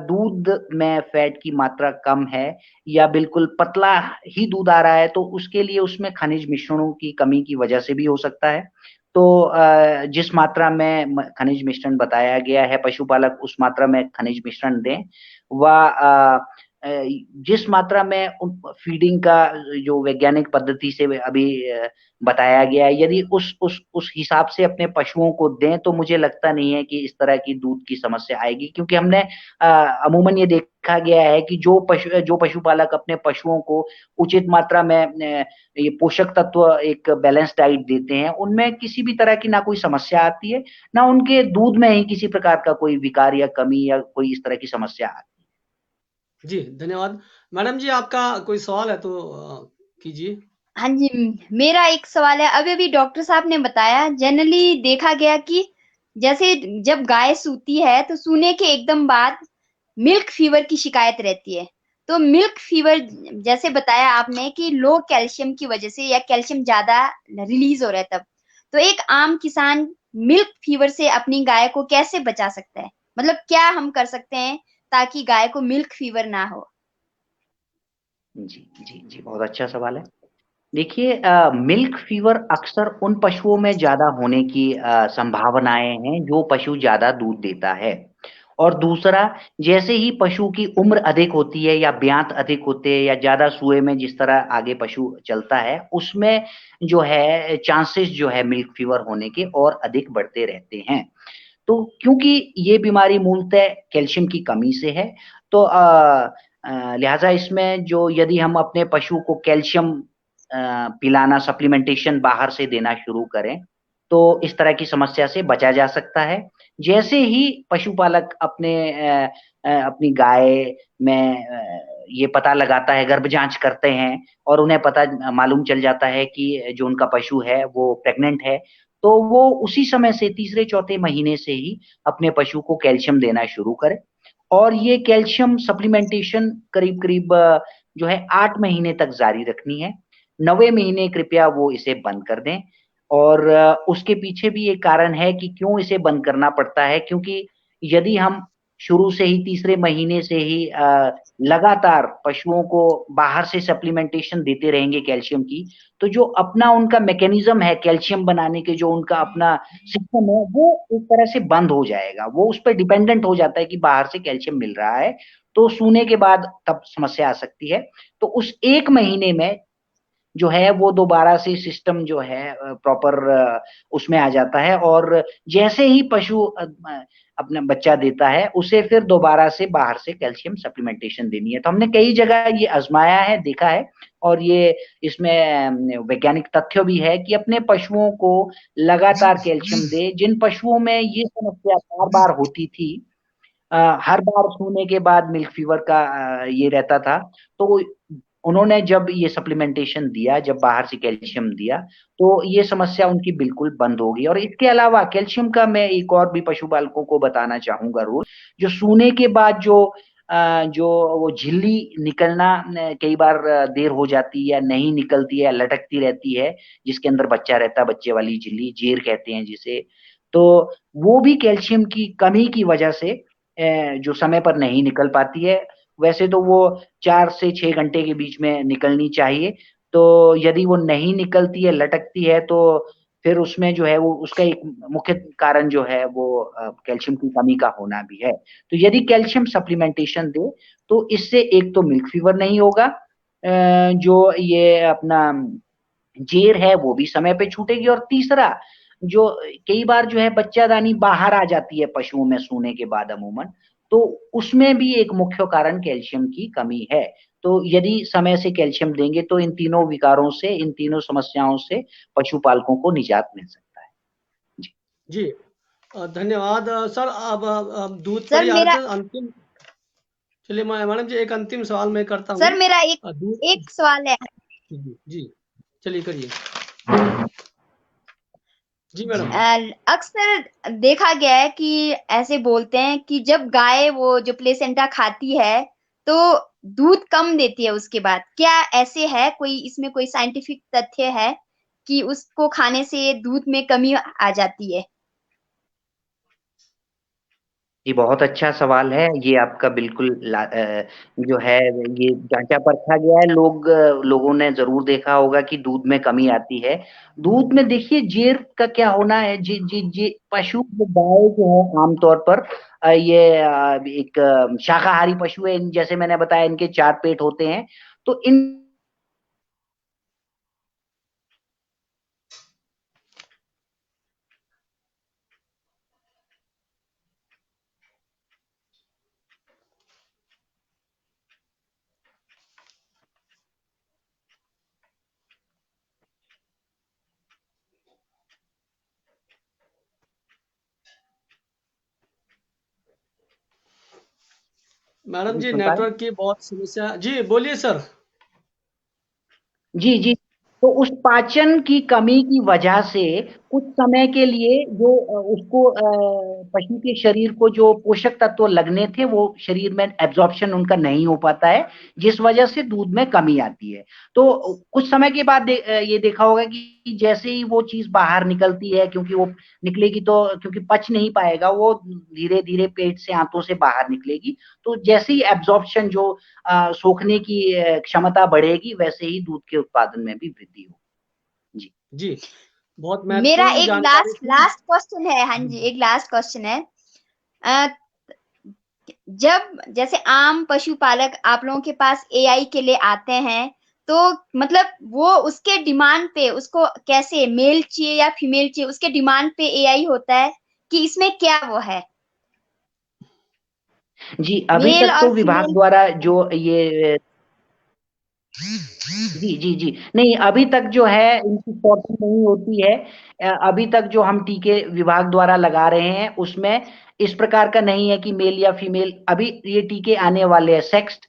दूध में फैट की मात्रा कम है या बिल्कुल पतला ही दूध आ रहा है, तो उसके लिए उसमें खनिज मिश्रणों की कमी की वजह से भी हो सकता है। तो जिस मात्रा में खनिज मिश्रण बताया गया है, पशुपालक उस मात्रा में खनिज मिश्रण दें। व जिस मात्रा में फीडिंग का जो वैज्ञानिक पद्धति से अभी बताया गया है, यदि उस हिसाब से अपने पशुओं को दें, तो मुझे लगता नहीं है कि इस तरह की दूध की समस्या आएगी। क्योंकि हमने अमूमन ये देखा गया है कि जो पशुपालक अपने पशुओं को उचित मात्रा में ये पोषक तत्व, एक बैलेंस डाइट देते हैं, उनमें किसी भी तरह की ना कोई समस्या आती है, ना उनके दूध में ही किसी प्रकार का कोई विकार या कमी या कोई इस तरह की समस्या आती है। जी, धन्यवाद। मैडम जी, आपका कोई सवाल है तो कीजिए। हाँ जी, मेरा एक सवाल है। अभी-अभी डॉक्टर साहब ने बताया, जनरली देखा गया कि जैसे जब गाय सूती है तो सूने के एकदम बाद मिल्क फीवर की शिकायत रहती है। तो मिल्क फीवर जैसे बताया आपने कि लो कैल्शियम की वजह से या कैल्शियम ज़्यादा रिलीज़ हो रहा है तब। तो एक आम किसान मिल्क फीवर से अपनी गाय को कैसे बचा सकता है? मतलब क्या हम कर सकते हैं ताकि गाय को मिल्क फीवर ना हो? जी, जी, जी, बहुत अच्छा सवाल है। देखिए, मिल्क फीवर अक्सर उन पशुओं में ज़्यादा होने की संभावनाएँ हैं जो पशु ज़्यादा दूध देता है। और दूसरा, जैसे ही पशु की उम्र अधिक होती है या ब्यात अधिक होते हैं या ज़्यादा सूए में जिस तरह आगे पशु चलता है, उसमें जो है चांसेस जो है मिल्क फीवर होने के और अधिक बढ़ते रहते हैं। तो क्योंकि ये बीमारी मूलतः कैल्शियम की कमी से है, तो लिहाज़ा इसमें जो यदि हम अपने पशु को कैल्शियम पिलाना, सप्लीमेंटेशन बाहर से देना शुरू करें, तो इस तरह की समस्या से बचा जा सकता है। जैसे ही पशुपालक अपनी गाय में ये पता लगाता है, गर्भ जाँच करते हैं और उन्हें मालूम चल जाता है कि जो उनका पशु है वो प्रेग्नेंट है, तो वो उसी समय से तीसरे-चौथे महीने से ही अपने पशु को कैल्शियम देना शुरू करें। और ये कैल्शियम सप्लीमेंटेशन करीब-करीब जो है 8 महीने तक जारी रखनी है। 9वें महीने कृपया वो इसे बंद कर दें। और उसके पीछे भी एक कारण है कि क्यों इसे बंद करना पड़ता है, क्योंकि यदि हम शुरू से ही तीसरे महीने से ही लगातार पशुओं को बाहर से सप्लीमेंटेशन देते रहेंगे कैल्शियम की, तो जो अपना उनका मैकेनिज़्म है कैल्शियम बनाने के, जो उनका अपना सिस्टम है, वो एक तरह से बंद हो जाएगा। वो उस पे डिपेंडेंट हो जाता है कि बाहर से कैल्शियम मिल रहा है, तो सूने के बाद तब समस्या आ सकती है। तो उस 1 महीने में जो है वो दोबारा से सिस्टम जो है प्रॉपर उसमें आ जाता है। और जैसे ही पशु अपना बच्चा देता है, उसे फिर दोबारा से बाहर से कैल्शियम सप्लीमेंटेशन देनी है। तो हमने कई जगह ये आज़माया है, देखा है, और ये इसमें वैज्ञानिक तथ्य भी है कि अपने पशुओं को लगातार कैल्शियम दें। जिन पशुओं में ये समस्या बार-बार होती थी, हर बार सूने के बाद मिल्क फीवर का ये रहता था, तो उन्होंने जब ये सप्लीमेंटेशन दिया, जब बाहर से कैल्शियम दिया, तो ये समस्या उनकी बिल्कुल बंद हो गई। और इसके अलावा कैल्शियम का मैं एक और भी पशुपालकों को बताना चाहूँगा रोल, जो सूने के बाद जो वो झिल्ली निकलना कई बार देर हो जाती है या नहीं निकलती है या लटकती रहती है, जिसके अंदर बच्चा रहता है, बच्चे वाली झिल्ली, जेर कहते हैं जिसे। तो वो भी कैल्शियम की कमी की वजह से जो समय पर नहीं निकल पाती है। वैसे तो वो 4 से 6 घंटे के बीच में निकलनी चाहिए। तो यदि वो नहीं निकलती है, लटकती है, तो फिर उसमें जो है वो उसका एक मुख्य कारण जो है वो कैल्शियम की कमी का होना भी है। तो यदि कैल्शियम सप्लीमेंटेशन दे तो इससे एक तो मिल्क फीवर नहीं होगा, जो ये अपना जेर है वो भी समय पे छूटेगी, और तीसरा जो कई बार जो है बच्चादानी बाहर आ जाती है पशुओं में सोने के बाद अमूमन, तो उसमें भी एक मुख्य कारण कैल्शियम की कमी है। तो यदि समय से कैल्शियम देंगे तो इन तीनों विकारों से, इन तीनों समस्याओं से पशुपालकों को निजात मिल सकता है। जी। जी धन्यवाद सर। अब दूध पर सर ही आ रहे मेरा थे अंतिम। चलिए मैडम जी, एक अंतिम सवाल मैं करता हूँ। सर मेरा एक दूध। एक सवाल है। जी जी, चलिए करिए। जी मैडम। अक्सर देखा गया है कि ऐसे बोलते हैं कि जब गाय वो जो प्लेसेंटा खाती है तो दूध कम देती है उसके बाद, क्या ऐसे है? कोई इसमें कोई साइंटिफिक तथ्य है कि उसको खाने से दूध में कमी आ जाती है? ये बहुत अच्छा सवाल है। ये आपका बिल्कुल जो है ये जांचा परखा गया है। लोगों ने जरूर देखा होगा कि दूध में कमी आती है। दूध में देखिए जेर का क्या होना है, जी जी जी पशु जो गाय जो है आमतौर पर एक शाकाहारी पशु है। जैसे मैंने बताया इनके 4 पेट होते हैं। तो इन मैडम जी सुन पा रहे हैं? नेटवर्क की बहुत समस्या। जी बोलिए सर। जी जी। तो उस पाचन की कमी की वजह से कुछ समय के लिए जो उसको पशु के शरीर को जो पोषक तत्व लगने थे वो शरीर में एब्जॉर्प्शन उनका नहीं हो पाता है, जिस वजह से दूध में कमी आती है। तो कुछ समय के बाद ये देखा होगा कि जैसे ही वो चीज बाहर निकलती है, क्योंकि वो निकलेगी तो क्योंकि पच नहीं पाएगा, वो धीरे धीरे पेट से, आंतों से बाहर निकलेगी। तो जैसे ही एब्जॉर्प्शन जो सोखने की क्षमता बढ़ेगी, वैसे ही दूध के उत्पादन में भी वृद्धि होगी। जी। जी बहुत मेरा महत्वपूर्ण एक जानकारी लास्ट थी। लास्ट क्वेश्चन है। हाँ जी, एक लास्ट क्वेश्चन है। अ, जब जैसे आम पशुपालक आप लोगों के पास एआई के लिए आते हैं, तो मतलब वो उसके डिमांड पे उसको कैसे, मेल चाहिए या फीमेल चाहिए, उसके डिमांड पे एआई होता है कि इसमें क्या वो है, जी, अभी मेल तक तो और विभाग फीमेल? द्वारा जो ये जी जी जी नहीं, अभी तक जो है इनकी सॉर्टिंग नहीं होती है। अभी तक जो हम टीके विभाग द्वारा लगा रहे हैं उसमें इस प्रकार का नहीं है कि मेल या फीमेल। अभी ये टीके आने वाले हैं, सेक्स्ड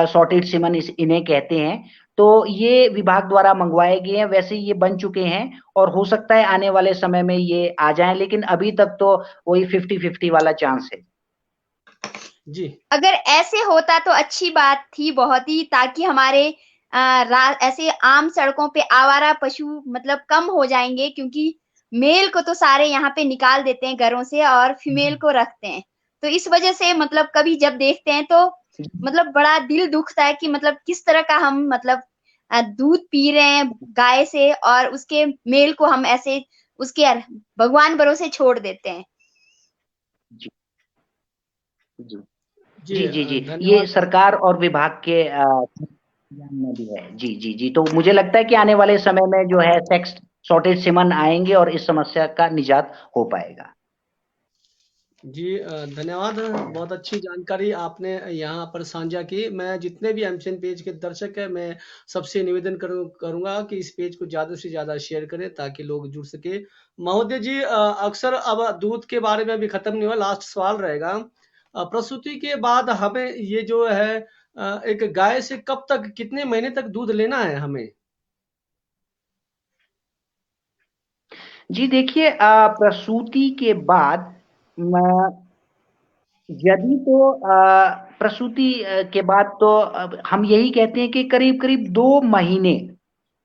सॉर्टेड सीमन इन्हें कहते हैं। तो ये विभाग द्वारा मंगवाए गए हैं, वैसे ये बन चुके हैं और हो सकता है आने वाले समय में ये आ जाएं, लेकिन अभी तक तो वही 50-50 वाला चांस है। जी अगर ऐसे होता तो अच्छी बात थी बहुत ही, ताकि हमारे ऐसे आम सड़कों पे आवारा पशु मतलब कम हो जाएंगे, क्योंकि मेल को तो सारे यहाँ पे निकाल देते हैं घरों से और फीमेल को रखते हैं। तो इस वजह से मतलब कभी जब देखते हैं तो मतलब बड़ा दिल दुखता है कि मतलब किस तरह का हम मतलब दूध पी रहे हैं गाय से, और उसके मेल को हम ऐसे उसके भगवान भरोसे छोड़ देते हैं। जी जी जी जी जी जी ये धन्यवाद। सरकार और विभाग के ध्यान में भी है। जी जी जी तो मुझे लगता है कि आने वाले समय में जो है सेक्स शॉर्टेज सीमन आएंगे और इस समस्या का निजात हो पाएगा। जी धन्यवाद। बहुत अच्छी जानकारी आपने यहाँ पर साझा की। मैं जितने भी एमसीएन पेज के दर्शक हैं, मैं सबसे निवेदन करूंगा कि इस पेज को ज़्यादा से ज़्यादा शेयर करें ताकि लोग जुड़ सके। महोदय जी अक्सर अब दूध के बारे में अभी खत्म नहीं हुआ, लास्ट सवाल रहेगा। प्रसूति के बाद हमें ये जो है एक गाय से कब तक, कितने महीने तक दूध लेना है हमें? जी देखिए, प्रसूति के बाद यदि तो प्रसूति के बाद तो हम यही कहते हैं कि करीब करीब 2 महीने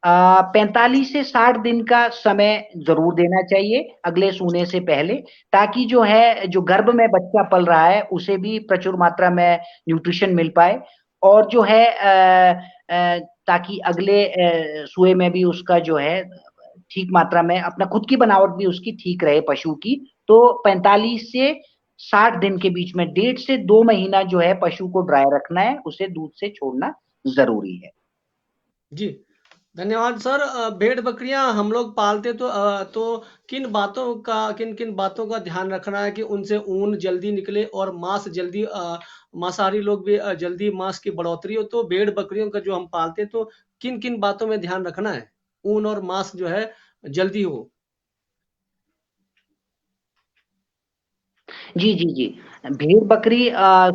45 से 60 दिन का समय जरूर देना चाहिए अगले सूने से पहले, ताकि जो है जो गर्भ में बच्चा पल रहा है उसे भी प्रचुर मात्रा में न्यूट्रिशन मिल पाए, और जो है ताकि अगले सुए में भी उसका जो है ठीक मात्रा में अपना खुद की बनावट भी उसकी ठीक रहे पशु की। तो 45 से 60 दिन के बीच में 1.5 से 2 महीना जो है पशु को ड्राई रखना है, उसे दूध से छोड़ना जरूरी है। जी, धन्यवाद सर। भेड़ बकरियां हम लोग पालते तो किन किन बातों का ध्यान रखना है कि उनसे ऊन जल्दी निकले और मांस जल्दी मांसाहारी लोग भी जल्दी मांस की बढ़ोतरी हो। तो भेड़ बकरियों का जो हम पालते तो किन किन बातों में ध्यान रखना है ऊन और मांस जो है जल्दी हो। जी, जी, जी। भेड़ बकरी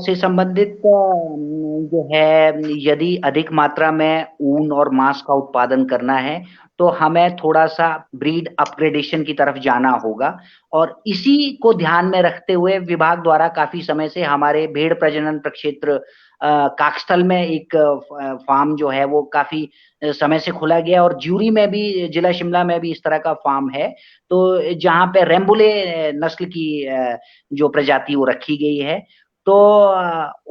से संबंधित जो है यदि अधिक मात्रा में ऊन और मांस का उत्पादन करना है, तो हमें थोड़ा-सा ब्रीड अपग्रेडेशन की तरफ जाना होगा, और इसी को ध्यान में रखते हुए विभाग द्वारा काफ़ी समय से हमारे भेड़ प्रजनन प्रक्षेत्र काकस्थल में एक फार्म जो है वो काफ़ी समय से खोला गया, और ज्यूरी में भी, जिला शिमला में भी इस तरह का फार्म है। तो जहाँ पे रैम्बुले नस्ल की जो प्रजाति वो रखी गई है, तो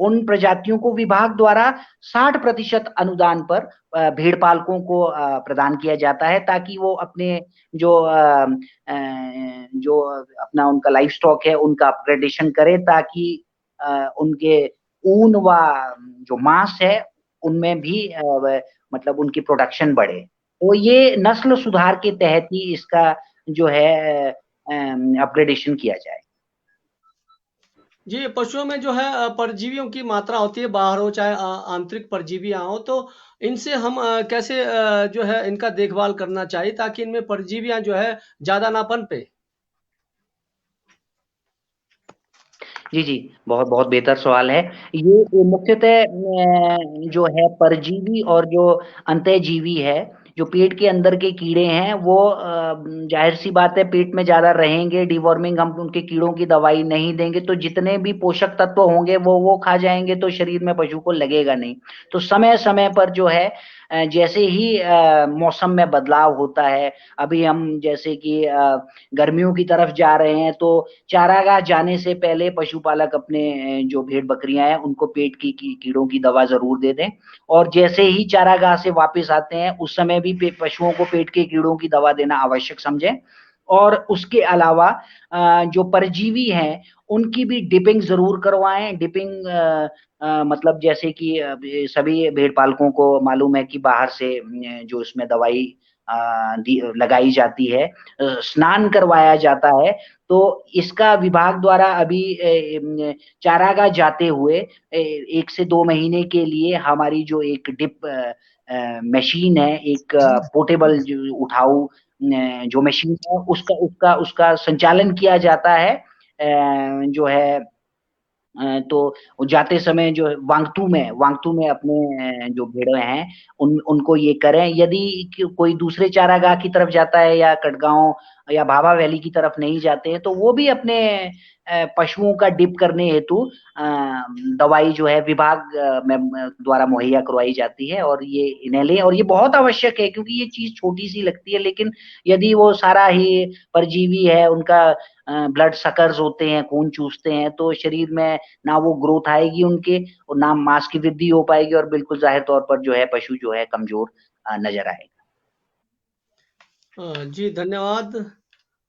उन प्रजातियों को विभाग द्वारा 60% अनुदान पर भेड़ पालकों को प्रदान किया जाता है, ताकि वो अपने जो जो अपना उनका लाइफ स्टॉक है उनका अपग्रेडेशन करें, ताकि उनके ऊन व जो मांस है उनमें भी मतलब उनकी प्रोडक्शन बढ़े। तो ये नस्ल सुधार के तहत ही इसका जो है अपग्रेडेशन किया जाए। जी, पशुओं में जो है परजीवियों की मात्रा होती है, बाहर हो चाहे आंतरिक परजीवियां हो, तो इनसे हम कैसे जो है इनका देखभाल करना चाहिए ताकि इनमें परजीवियां जो है ज्यादा ना पनपे। जी, जी। बहुत-बहुत बेहतर सवाल है। ये मुख्यतः जो है परजीवी और जो अंतःजीवी है, जो पेट के अंदर के कीड़े हैं वो ज़ाहिर-सी बात है पेट में ज़्यादा रहेंगे, डिवॉर्मिंग हम उनके कीड़ों की दवाई नहीं देंगे तो जितने भी पोषक तत्व होंगे वो खा जाएँगे, तो शरीर में पशु को लगेगा नहीं। तो समय-समय पर जो है जैसे ही मौसम में बदलाव होता है, अभी हम जैसे कि गर्मियों की तरफ जा रहे हैं, तो चारागाह जाने से पहले पशुपालक अपने जो भेड़-बकरियाँ हैं, उनको पेट की कीड़ों की दवा ज़रूर दे दें, और जैसे ही चारागाह से वापस आते हैं, उस समय भी पे पशुओं को पेट के कीड़ों की दवा देना आवश्यक समझें। और उसके अलावा जो परजीवी हैं, उनकी भी डिपिंग ज़रूर करवाएँ। डिपिंग मतलब जैसे कि सभी भेड़ पालकों को मालूम है कि बाहर से जो इसमें दवाई दी लगाई जाती है, स्नान करवाया जाता है, तो इसका विभाग द्वारा अभी चारागाह जाते हुए 1 से 2 महीने के लिए हमारी जो एक डिप मशीन है, एक पोर्टेबल जो उठाऊ जो मशीन है, उसका उसका उसका संचालन किया जाता है। जो है तो वो जाते समय जो है वांगतू में अपने जो भेड़ें हैं उनको ये करें। यदि कोई दूसरे चारागाह की तरफ जाता है या कटगांव या भाभा वैली की तरफ नहीं जाते हैं, तो वो भी अपने पशुओं का डिप करने हेतु दवाई जो है विभाग में द्वारा मुहैया करवाई जाती है, और ये इन्हें लें, और ये बहुत आवश्यक है क्योंकि ये चीज छोटी सी लगती है, लेकिन यदि वो सारा ही परजीवी है, उनका ब्लड सकर्स होते हैं, खून चूसते हैं, तो शरीर में ना वो ग्रोथ आएगी उनके, और ना मांस की वृद्धि हो पाएगी, और बिल्कुल जाहिर तौर पर जो है पशु जो है कमजोर नजर आएगा। जी, धन्यवाद।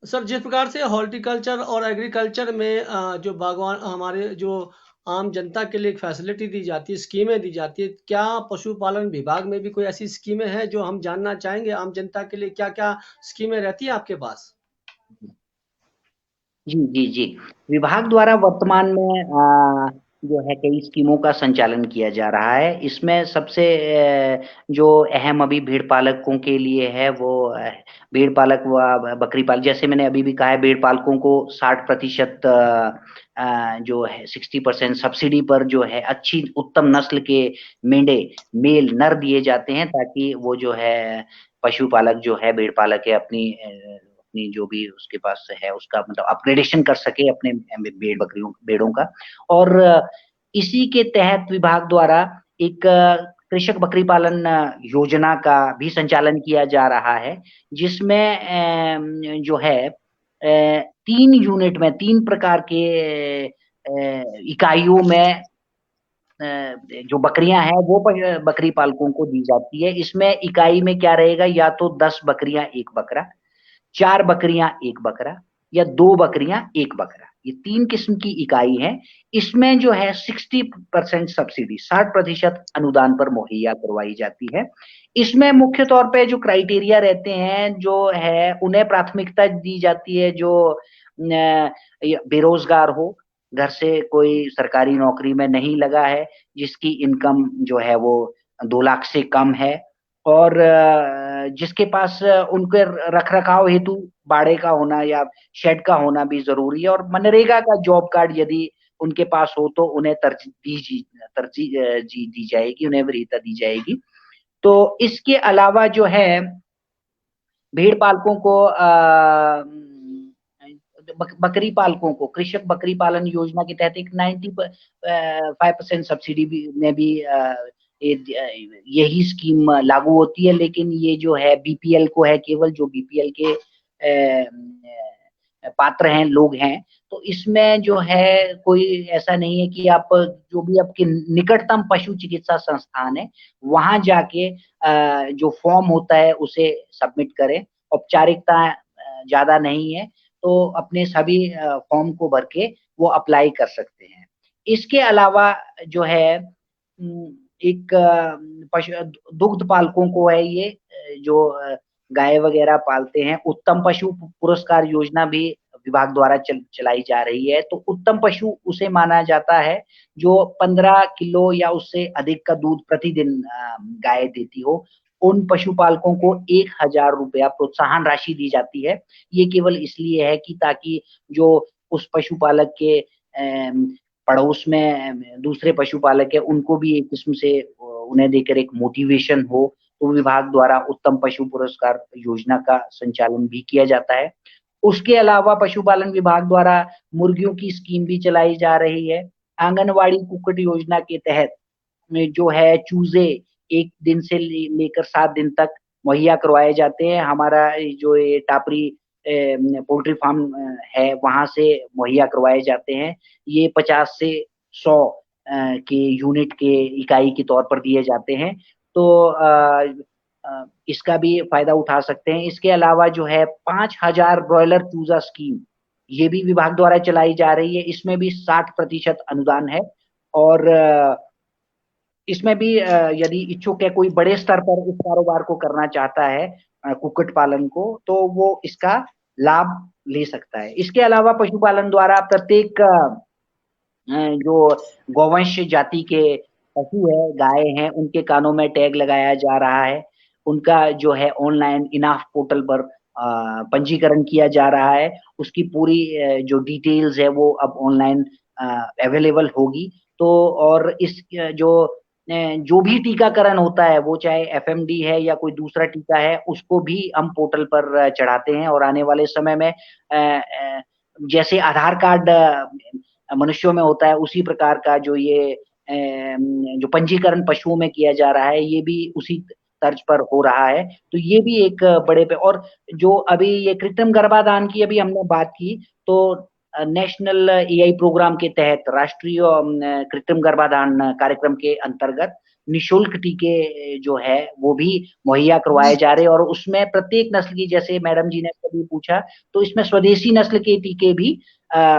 सर, जिस प्रकार से हॉर्टिकल्चर और एग्रीकल्चर में जो बागवान हमारे जो आम जनता के लिए एक फैसिलिटी दी जाती है, स्कीमें दी जाती है, क्या पशुपालन विभाग में भी कोई ऐसी स्कीमें हैं जो हम जानना चाहेंगे? आम जनता के लिए क्या-क्या स्कीमें रहती हैं आपके पास? जी, जी, जी। विभाग द्वारा वर्तमान में जो है कई स्कीमों का संचालन किया जा रहा है। इसमें सबसे जो अहम अभी भेड़ पालकों के लिए है वो भेड़ पालक व बकरी पालक, जैसे मैंने अभी भी कहा है, भेड़ पालकों को 60% जो है 60% सब्सिडी पर जो है अच्छी उत्तम नस्ल के मेंढे मेल नर दिए जाते हैं, ताकि वो जो है पशुपालक जो है भेड़ पालक है अपनी जो भी उसके पास है उसका मतलब अपग्रेडेशन कर सके अपने भेड़ों का। और इसी के तहत विभाग द्वारा एक कृषक बकरी पालन योजना का भी संचालन किया जा रहा है, जिसमें जो है 3 यूनिट में 3 प्रकार के इकाइयों में जो बकरियां हैं वो बकरी पालकों को दी जाती है। इसमें इकाई में क्या रहेगा, या तो 10 बकरियां 1 बकरा, 4 बकरियां 1 बकरा, या 2 बकरियां 1 बकरा। ये 3 किस्म की इकाई है। इसमें जो है 60% सब्सिडी, 60% अनुदान पर मुहैया करवाई जाती है। इसमें मुख्य तौर पे जो क्राइटेरिया रहते हैं, जो है उन्हें प्राथमिकता दी जाती है जो बेरोजगार हो, घर से कोई सरकारी नौकरी में नहीं लगा है, जिसकी इनकम जो है वो 2 लाख से कम है, और जिसके पास उनके रखरखाव हेतु बाड़े का होना या शेड का होना भी जरूरी है, और मनरेगा का जॉब कार्ड यदि उनके पास हो तो उन्हें तरजीह दी जाएगी, उन्हें वरीयता दी जाएगी। तो इसके अलावा जो है भेड़ पालकों को बकरी पालकों को कृषक बकरी पालन योजना के तहत एक 95% सब्सिडी भी में भी यही स्कीम लागू होती है। लेकिन ये जो है बीपीएल को है, केवल जो बीपीएल के पात्र हैं, लोग हैं। तो इसमें जो है कोई ऐसा नहीं है कि आप जो भी आपके निकटतम पशु चिकित्सा संस्थान है वहां जाके जो फॉर्म होता है उसे सबमिट करें। औपचारिकता ज्यादा नहीं है, तो अपने सभी फॉर्म को भर के वो अप्लाई कर सकते हैं। इसके अलावा जो है एक पशु दुग्ध पालकों को है, ये जो गाय वगैरह पालते हैं, उत्तम पशु पुरस्कार योजना भी विभाग द्वारा चलाई जा रही है। तो उत्तम पशु उसे माना जाता है जो 15 किलो या उससे अधिक का दूध प्रतिदिन गाय देती हो। उन पशुपालकों को 1000 रुपया प्रोत्साहन राशि दी जाती है। ये केवल इसलिए है कि ताकि जो उस पशुपालक के पड़ोस में दूसरे पशुपालक है उनको भी एक किस्म से उन्हें देकर एक मोटिवेशन हो। तो विभाग द्वारा उत्तम पशु पुरस्कार योजना का संचालन भी किया जाता है। उसके अलावा पशुपालन विभाग द्वारा मुर्गियों की स्कीम भी चलाई जा रही है। आंगनवाड़ी कुक्कुट योजना के तहत जो है चूजे 1 दिन से लेकर 7 दिन तक मुहैया करवाए जाते हैं। हमारा जो ये टापरी पोल्ट्री फार्म है वहां से मुहैया करवाए जाते हैं। ये 50 से 100 के यूनिट के इकाई के तौर पर दिए जाते हैं। तो इसका भी फायदा उठा सकते हैं। इसके अलावा जो है 5000 ब्रॉयलर चूजा स्कीम, ये भी विभाग द्वारा चलाई जा रही है। इसमें भी 60% अनुदान है, और इसमें भी यदि इच्छुक है कोई बड़े स्तर पर इस कारोबार को करना चाहता है, कुक्कुट पालन को, तो वो इसका लाभ ले सकता है। इसके अलावा पशुपालन द्वारा प्रत्येक जो गौवंश जाति के पशु है, गाय हैं, उनके कानों में टैग लगाया जा रहा है। उनका जो है ऑनलाइन इनाफ पोर्टल पर पंजीकरण किया जा रहा है। उसकी पूरी जो डिटेल्स है वो अब ऑनलाइन अवेलेबल होगी। तो और इस जो भी टीकाकरण होता है, वो चाहे एफएमडी है या कोई दूसरा टीका है, उसको भी हम पोर्टल पर चढ़ाते हैं। और आने वाले समय में जैसे आधार कार्ड मनुष्यों में होता है, उसी प्रकार का जो ये जो पंजीकरण पशुओं में किया जा रहा है, ये भी उसी तर्ज पर हो रहा है। तो ये भी एक बड़े पे, और जो अभी ये कृत्रिम गर्भाधान की अभी हमने बात की, तो नेशनल एआई प्रोग्राम के तहत राष्ट्रीय कृत्रिम गर्भाधान कार्यक्रम के अंतर्गत निशुल्क टीके जो है वो भी मुहैया करवाए जा रहे हैं। और उसमें प्रत्येक नस्ल की, जैसे मैडम जी ने कभी पूछा, तो इसमें स्वदेशी नस्ल के टीके भी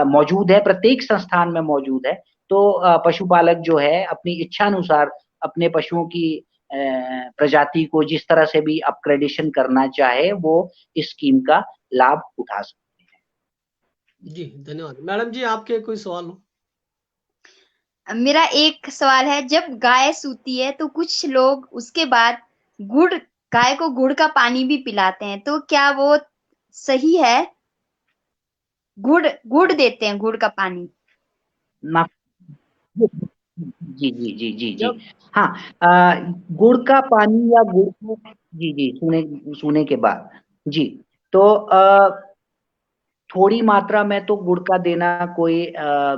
मौजूद है, प्रत्येक संस्थान में मौजूद है। तो पशुपालक जो है अपनी इच्छा अनुसार अपने पशुओं की प्रजाति को जिस तरह से भी अपग्रेडेशन करना चाहे, वो इस स्कीम का लाभ उठा सकते हैं। जी धन्यवाद। मैडम जी, आपके कोई सवाल हो? मेरा एक सवाल है, जब गाय सूती है तो कुछ लोग उसके बाद गाय को गुड़ का पानी भी पिलाते हैं, तो क्या वो सही है? गुड़ देते हैं, गुड़ का पानी। जी जी जी जी जी हाँ, गुड़ का पानी या गुड़ को, जी जी, सुने के बाद जी, तो थोड़ी मात्रा में तो गुड़ का देना कोई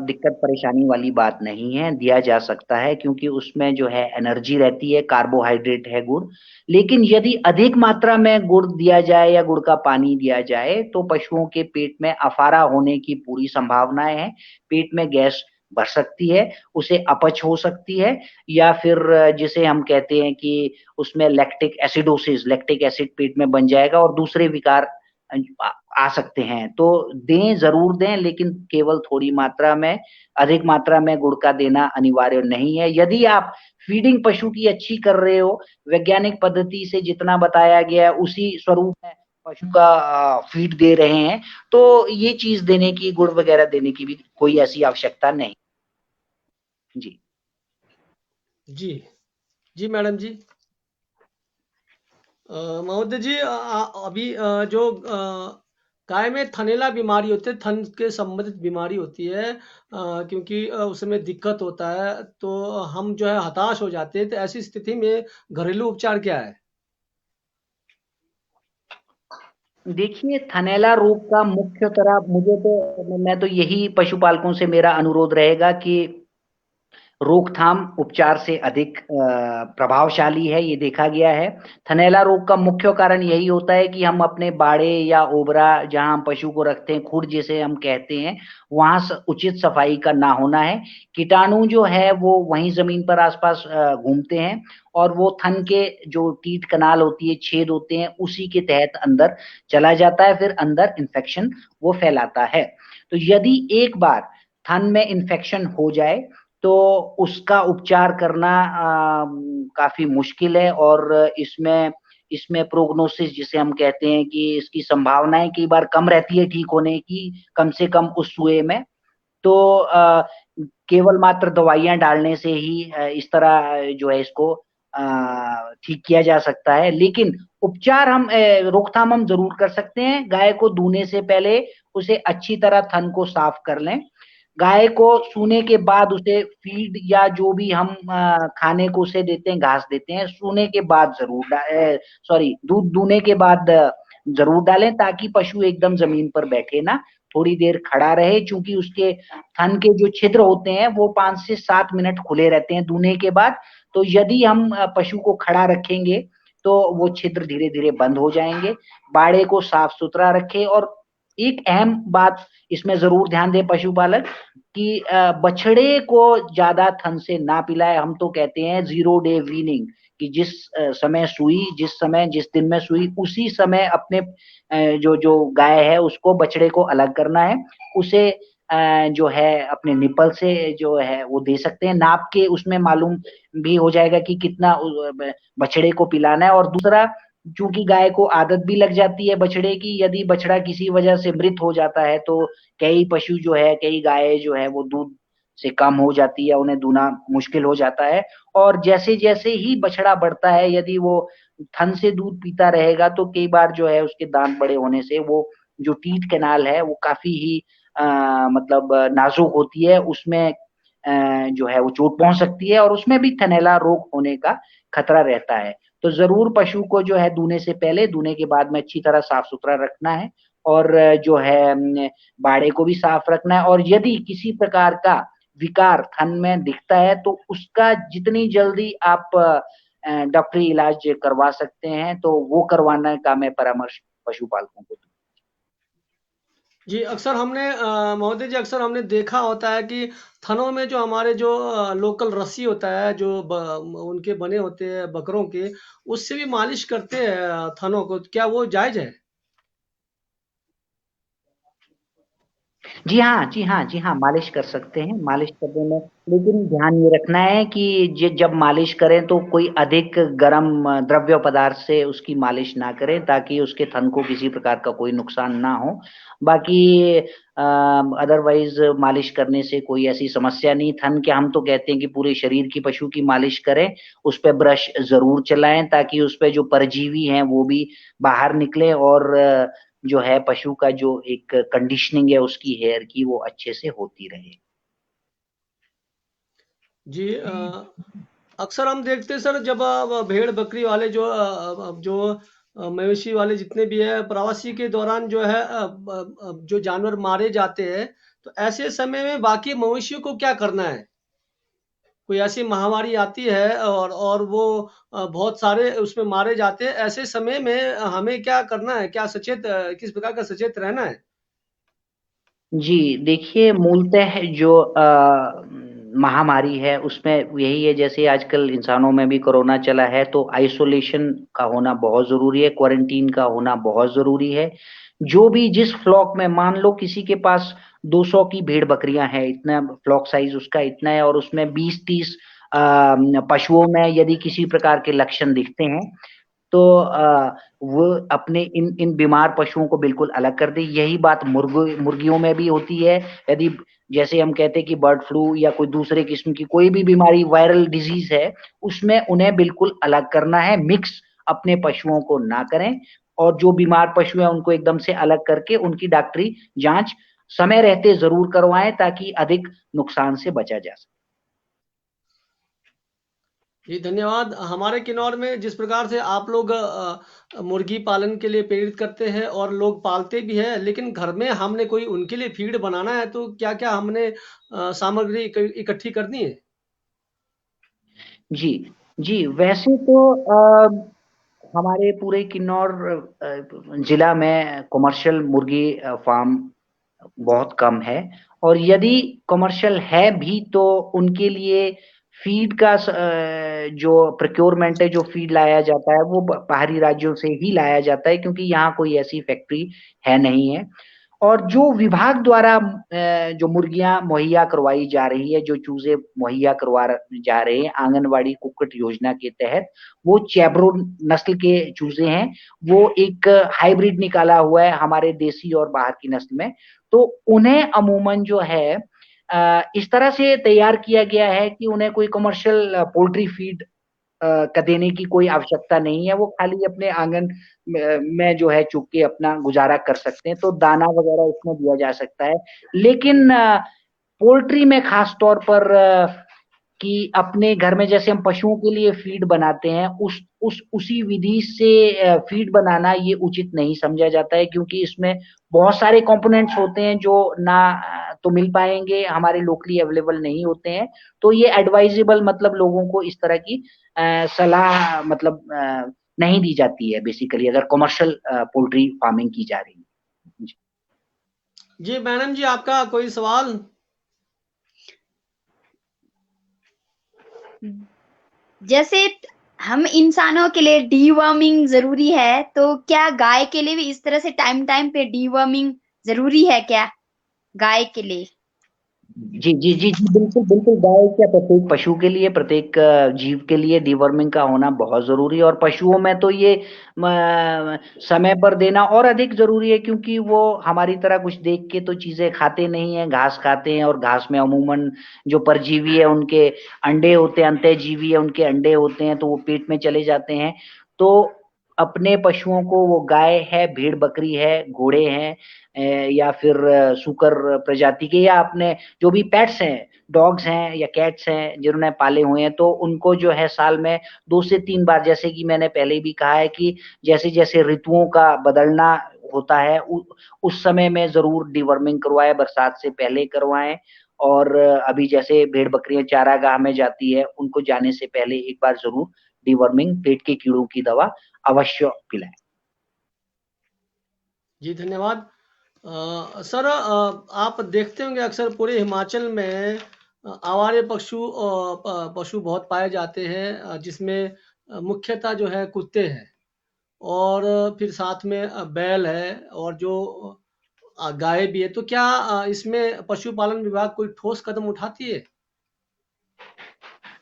दिक्कत परेशानी वाली बात नहीं है, दिया जा सकता है, क्योंकि उसमें जो है एनर्जी रहती है, कार्बोहाइड्रेट है गुड़। लेकिन यदि अधिक मात्रा में गुड़ दिया जाए या गुड़ का पानी दिया जाए तो पशुओं के पेट में अफारा होने की पूरी संभावनाएं है। पेट में गैस बढ़ सकती है, उसे अपच हो सकती है, या फिर जिसे हम कहते हैं कि उसमें लैक्टिक एसिडोसिस, लैक्टिक एसिड पेट में बन जाएगा और दूसरे विकार आ आ सकते हैं। तो दें, जरूर दें, लेकिन केवल थोड़ी मात्रा में। अधिक मात्रा में गुड़ का देना अनिवार्य नहीं है। यदि आप फीडिंग पशु की अच्छी कर रहे हो, वैज्ञानिक पद्धति से जितना बताया गया है उसी स्वरूप में पशु का फीड दे रहे हैं, तो ये चीज देने की, गुड़ वगैरह देने की भी कोई ऐसी आवश्यकता नहीं। जी जी जी मैडम जी। महोदय जी, अभी जो गाय में थनैला बीमारी होती है, थन के संबंधित बीमारी होती है, क्योंकि उसमें दिक्कत होता है, तो हम जो है हताश हो जाते हैं, तो ऐसी स्थिति में घरेलू उपचार क्या है? देखिए, थनैला रोग का मुख्यतः मैं तो यही पशुपालकों से मेरा अनुरोध रहेगा कि रोकथाम उपचार से अधिक प्रभावशाली है, ये देखा गया है। थनैला रोग का मुख्य कारण यही होता है कि हम अपने बाड़े या ओबरा, जहां हम पशु को रखते हैं, खुर जिसे हम कहते हैं, वहां उचित सफाई का ना होना है। कीटाणु जो है वो वहीं जमीन पर आसपास घूमते हैं और वो थन के जो टीथ कनाल होती है, छेद होते हैं, उसी के तहत अंदर चला जाता है, फिर अंदर इन्फेक्शन वो फैलाता है। तो यदि एक बार थन में इन्फेक्शन हो जाए तो उसका उपचार करना काफी मुश्किल है, और इसमें इसमें प्रोग्नोसिस जिसे हम कहते हैं कि इसकी संभावनाएं कई बार कम रहती है ठीक होने की, कम से कम उस सुए में। तो केवल मात्र दवाइयां डालने से ही इस तरह जो है इसको ठीक किया जा सकता है। लेकिन उपचार हम रोकथाम हम जरूर कर सकते हैं। गाय को दूने से पहले उसे अच्छी तरह थन को साफ कर लें। गाय को सूने के बाद उसे फीड या जो भी हम खाने को उसे देते हैं, घास देते हैं, सूने के बाद जरूर सॉरी, दूध दूने के बाद जरूर डालें, ताकि पशु एकदम जमीन पर बैठे ना, थोड़ी देर खड़ा रहे, क्योंकि उसके थन के जो छिद्र होते हैं वो 5 से 7 मिनट खुले रहते हैं दूने के बाद। तो यदि हम पशु को खड़ा रखेंगे तो वो छिद्र धीरे धीरे बंद हो जाएंगे। बाड़े को साफ सुथरा रखें, और एक अहम बात इसमें जरूर ध्यान दें पशुपालक कि बछड़े को ज्यादा थन से ना पिलाए। हम तो कहते हैं 0 डे वीनिंग, कि जिस समय सुई, जिस समय जिस दिन में सुई, उसी समय अपने जो जो गाय है उसको, बछड़े को अलग करना है। उसे जो है अपने निपल से जो है वो दे सकते हैं, नाप के उसमें मालूम भी हो जाएगा कि कितना बछड़े को पिलाना है। और दूसरा, चूंकि गाय को आदत भी लग जाती है बछड़े की, यदि बछड़ा किसी वजह से मृत हो जाता है तो कई पशु जो है, कई गाय जो है वो दूध से कम हो जाती है, उन्हें दूना मुश्किल हो जाता है। और जैसे जैसे ही बछड़ा बढ़ता है, यदि वो थन से दूध पीता रहेगा तो कई बार जो है उसके दांत बड़े होने से वो जो टीथ कैनाल है वो काफी ही मतलब नाजुक होती है, उसमें जो है वो चोट पहुंच सकती है, और उसमें भी थनैला रोग होने का खतरा रहता है। तो जरूर पशु को जो है दूने से पहले, दूने के बाद में अच्छी तरह साफ सुथरा रखना है, और जो है बाड़े को भी साफ रखना है। और यदि किसी प्रकार का विकार थन में दिखता है तो उसका जितनी जल्दी आप डॉक्टरी इलाज करवा सकते हैं तो वो करवाने का मैं परामर्श पशुपालकों को दूं। जी, अक्सर हमने महोदय जी, अक्सर हमने देखा होता है कि थनों में जो हमारे जो लोकल रस्सी होता है, जो उनके बने होते हैं बकरों के, उससे भी मालिश करते हैं थनों को, क्या वो जायज है? जी हाँ, जी हाँ, जी हाँ, मालिश कर सकते हैं, मालिश करने में, लेकिन ध्यान ये रखना है कि जब मालिश करें तो कोई अधिक गर्म द्रव्य पदार्थ से उसकी मालिश ना करें, ताकि उसके थन को किसी प्रकार का कोई नुकसान ना हो। बाकी अदरवाइज मालिश करने से कोई ऐसी समस्या नहीं। थन के हम तो कहते हैं कि पूरे शरीर की पशु की मालिश करें, उस पे ब्रश जरूर चलाएं, ताकि उस पे जो परजीवी हैं वो भी बाहर निकले, और जो है पशु का जो एक कंडीशनिंग है उसकी हेयर की, वो अच्छे से होती रहे। जी, अक्सर हम देखते हैं सर, जब भेड़ बकरी वाले जो जो मवेशी वाले जितने भी है प्रवासी के दौरान जो है जो जानवर मारे जाते हैं, तो ऐसे समय में बाकी मवेशियों को क्या करना है? कोई ऐसी महामारी आती है और वो बहुत सारे उसमें मारे जाते हैं, ऐसे समय में हमें क्या करना है? क्या किस प्रकार का सचेत रहना है? जी, देखिए मूलतः जो महामारी है उसमें यही है, जैसे आजकल इंसानों में भी कोरोना चला है तो आइसोलेशन का होना बहुत ज़रूरी है, क्वारंटीन का होना बहुत ज़रूरी है। जो भी जिस फ्लॉक में मान लो किसी के पास 200 की भेड़-बकरियाँ हैं, इतना फ्लॉक साइज़ उसका इतना है और उसमें 20-30 पशुओं में यदि किसी प्रकार के लक्षण दिखते हैं तो वो अपने इन इन बीमार पशुओं को बिल्कुल अलग कर दें। यही बात मुर्गियों में भी होती है। यदि जैसे हम कहते हैं कि बर्ड फ्लू या कोई दूसरे किस्म की कोई भी बीमारी वायरल डिज़ीज़ है, उसमें उन्हें बिल्कुल अलग करना है, मिक्स अपने पशुओं को ना करें और जो बीमार पशु हैं उनको एकदम से अलग करके उनकी डॉक्टरी जाँच समय रहते ज़रूर करवाएँ ताकि अधिक नुकसान से बचा जा सके। जी, धन्यवाद। हमारे किन्नौर में जिस प्रकार से आप लोग मुर्गी पालन के लिए प्रेरित करते हैं और लोग पालते भी हैं, लेकिन घर में हमने कोई उनके लिए फीड बनाना है, तो क्या-क्या हमने सामग्री इकट्ठी करनी है? जी, जी, वैसे तो हमारे पूरे किन्नौर जिला में कमर्शियल मुर्गी फार्म बहुत कम है और यदि कमर्शियल है भी तो उनके लिए फीड का जो प्रोक्योरमेंट है, जो फीड लाया जाता है वो बाहरी राज्यों से ही लाया जाता है क्योंकि यहाँ कोई ऐसी फैक्ट्री है नहीं है। और जो विभाग द्वारा जो मुर्गियाँ मुहैया करवाई जा रही है, जो चूज़े मुहैया जा रहे हैं आंगनवाड़ी कुक्कुट योजना के तहत, वो चैब्रो नस्ल के चूज़े हैं। वो एक हाइब्रिड निकाला हुआ है हमारे देसी और बाहर की नस्ल में। तो उन्हें अमूमन जो है इस तरह से तैयार किया गया है कि उन्हें कोई कमर्शियल पोल्ट्री फीड का देने की कोई आवश्यकता नहीं है, वो खाली अपने आँगन में जो है चुग के अपना गुज़ारा कर सकते हैं, तो दाना वग़ैरह इसमें दिया जा सकता है। लेकिन पोल्ट्री में ख़ास तौर पर कि अपने घर में जैसे हम पशुओं के लिए फ़ीड बनाते हैं, उसी विधि से फ़ीड बनाना ये उचित नहीं समझा जाता है क्योंकि इसमें बहुत सारे कंपोनेंट्स होते हैं जो ना तो मिल पाएँगे, हमारे लोकली अवेलेबल नहीं होते हैं। तो ये एडवाइज़ेबल मतलब लोगों को इस तरह की सलाह मतलब नहीं दी जाती है बेसिकली अगर कमर्शियल पोल्ट्री फार्मिंग की जा रही है। जी। जी, मैडम जी आपका कोई सवाल? जैसे हम इंसानों के लिए डीवर्मिंग ज़रूरी है, तो क्या गाय के लिए भी इस तरह से टाइम-टाइम पे डीवर्मिंग ज़रूरी है क्या? गाय के लिए? जी, जी, जी, जी, बिल्कुल, बिल्कुल, गाय क्या प्रत्येक पशु के लिए, प्रत्येक जीव के लिए डिवर्मिंग का होना बहुत ज़रूरी है और पशुओं में तो ये म समय पर देना और अधिक ज़रूरी है क्योंकि वो हमारी तरह कुछ देख के तो चीज़ें खाते नहीं हैं, घास खाते हैं और घास में अमूमन जो परजीवी है उनके अंडे होते हैं, अंतःजीवी है उनके अंडे होते हैं, तो वो पेट में चले जाते हैं। तो अपने पशुओं को वो गाय है, भेड़-बकरी है, घोड़े हैं या फिर सूकर प्रजाति के या अपने जो भी पेट्स हैं, डॉग्स हैं या कैट्स हैं जिन्होंने पाले हुए हैं, तो उनको जो है साल में 2 से 3 बार जैसे कि मैंने पहले भी कहा है कि जैसे-जैसे ऋतुओं का बदलना होता है उस समय में ज़रूर डिवर्मिंग करवाएँ, बरसात से पहले करवाएँ और अभी जैसे भेड़-बकरियाँ चारागाह में जाती है, उनको जाने से पहले एक बार ज़रूर डिवर्मिंग पेट के कीड़ों की दवा अवश्य पिलाएँ। जी, धन्यवाद। सर आप देखते होंगे अक्सर पूरे हिमाचल में आवारे पशु बहुत पाए जाते हैं जिसमें मुख्यतः जो है कुत्ते हैं और फिर साथ में बैल है और जो गाय भी है। तो क्या इसमें पशुपालन विभाग कोई ठोस कदम उठाती है?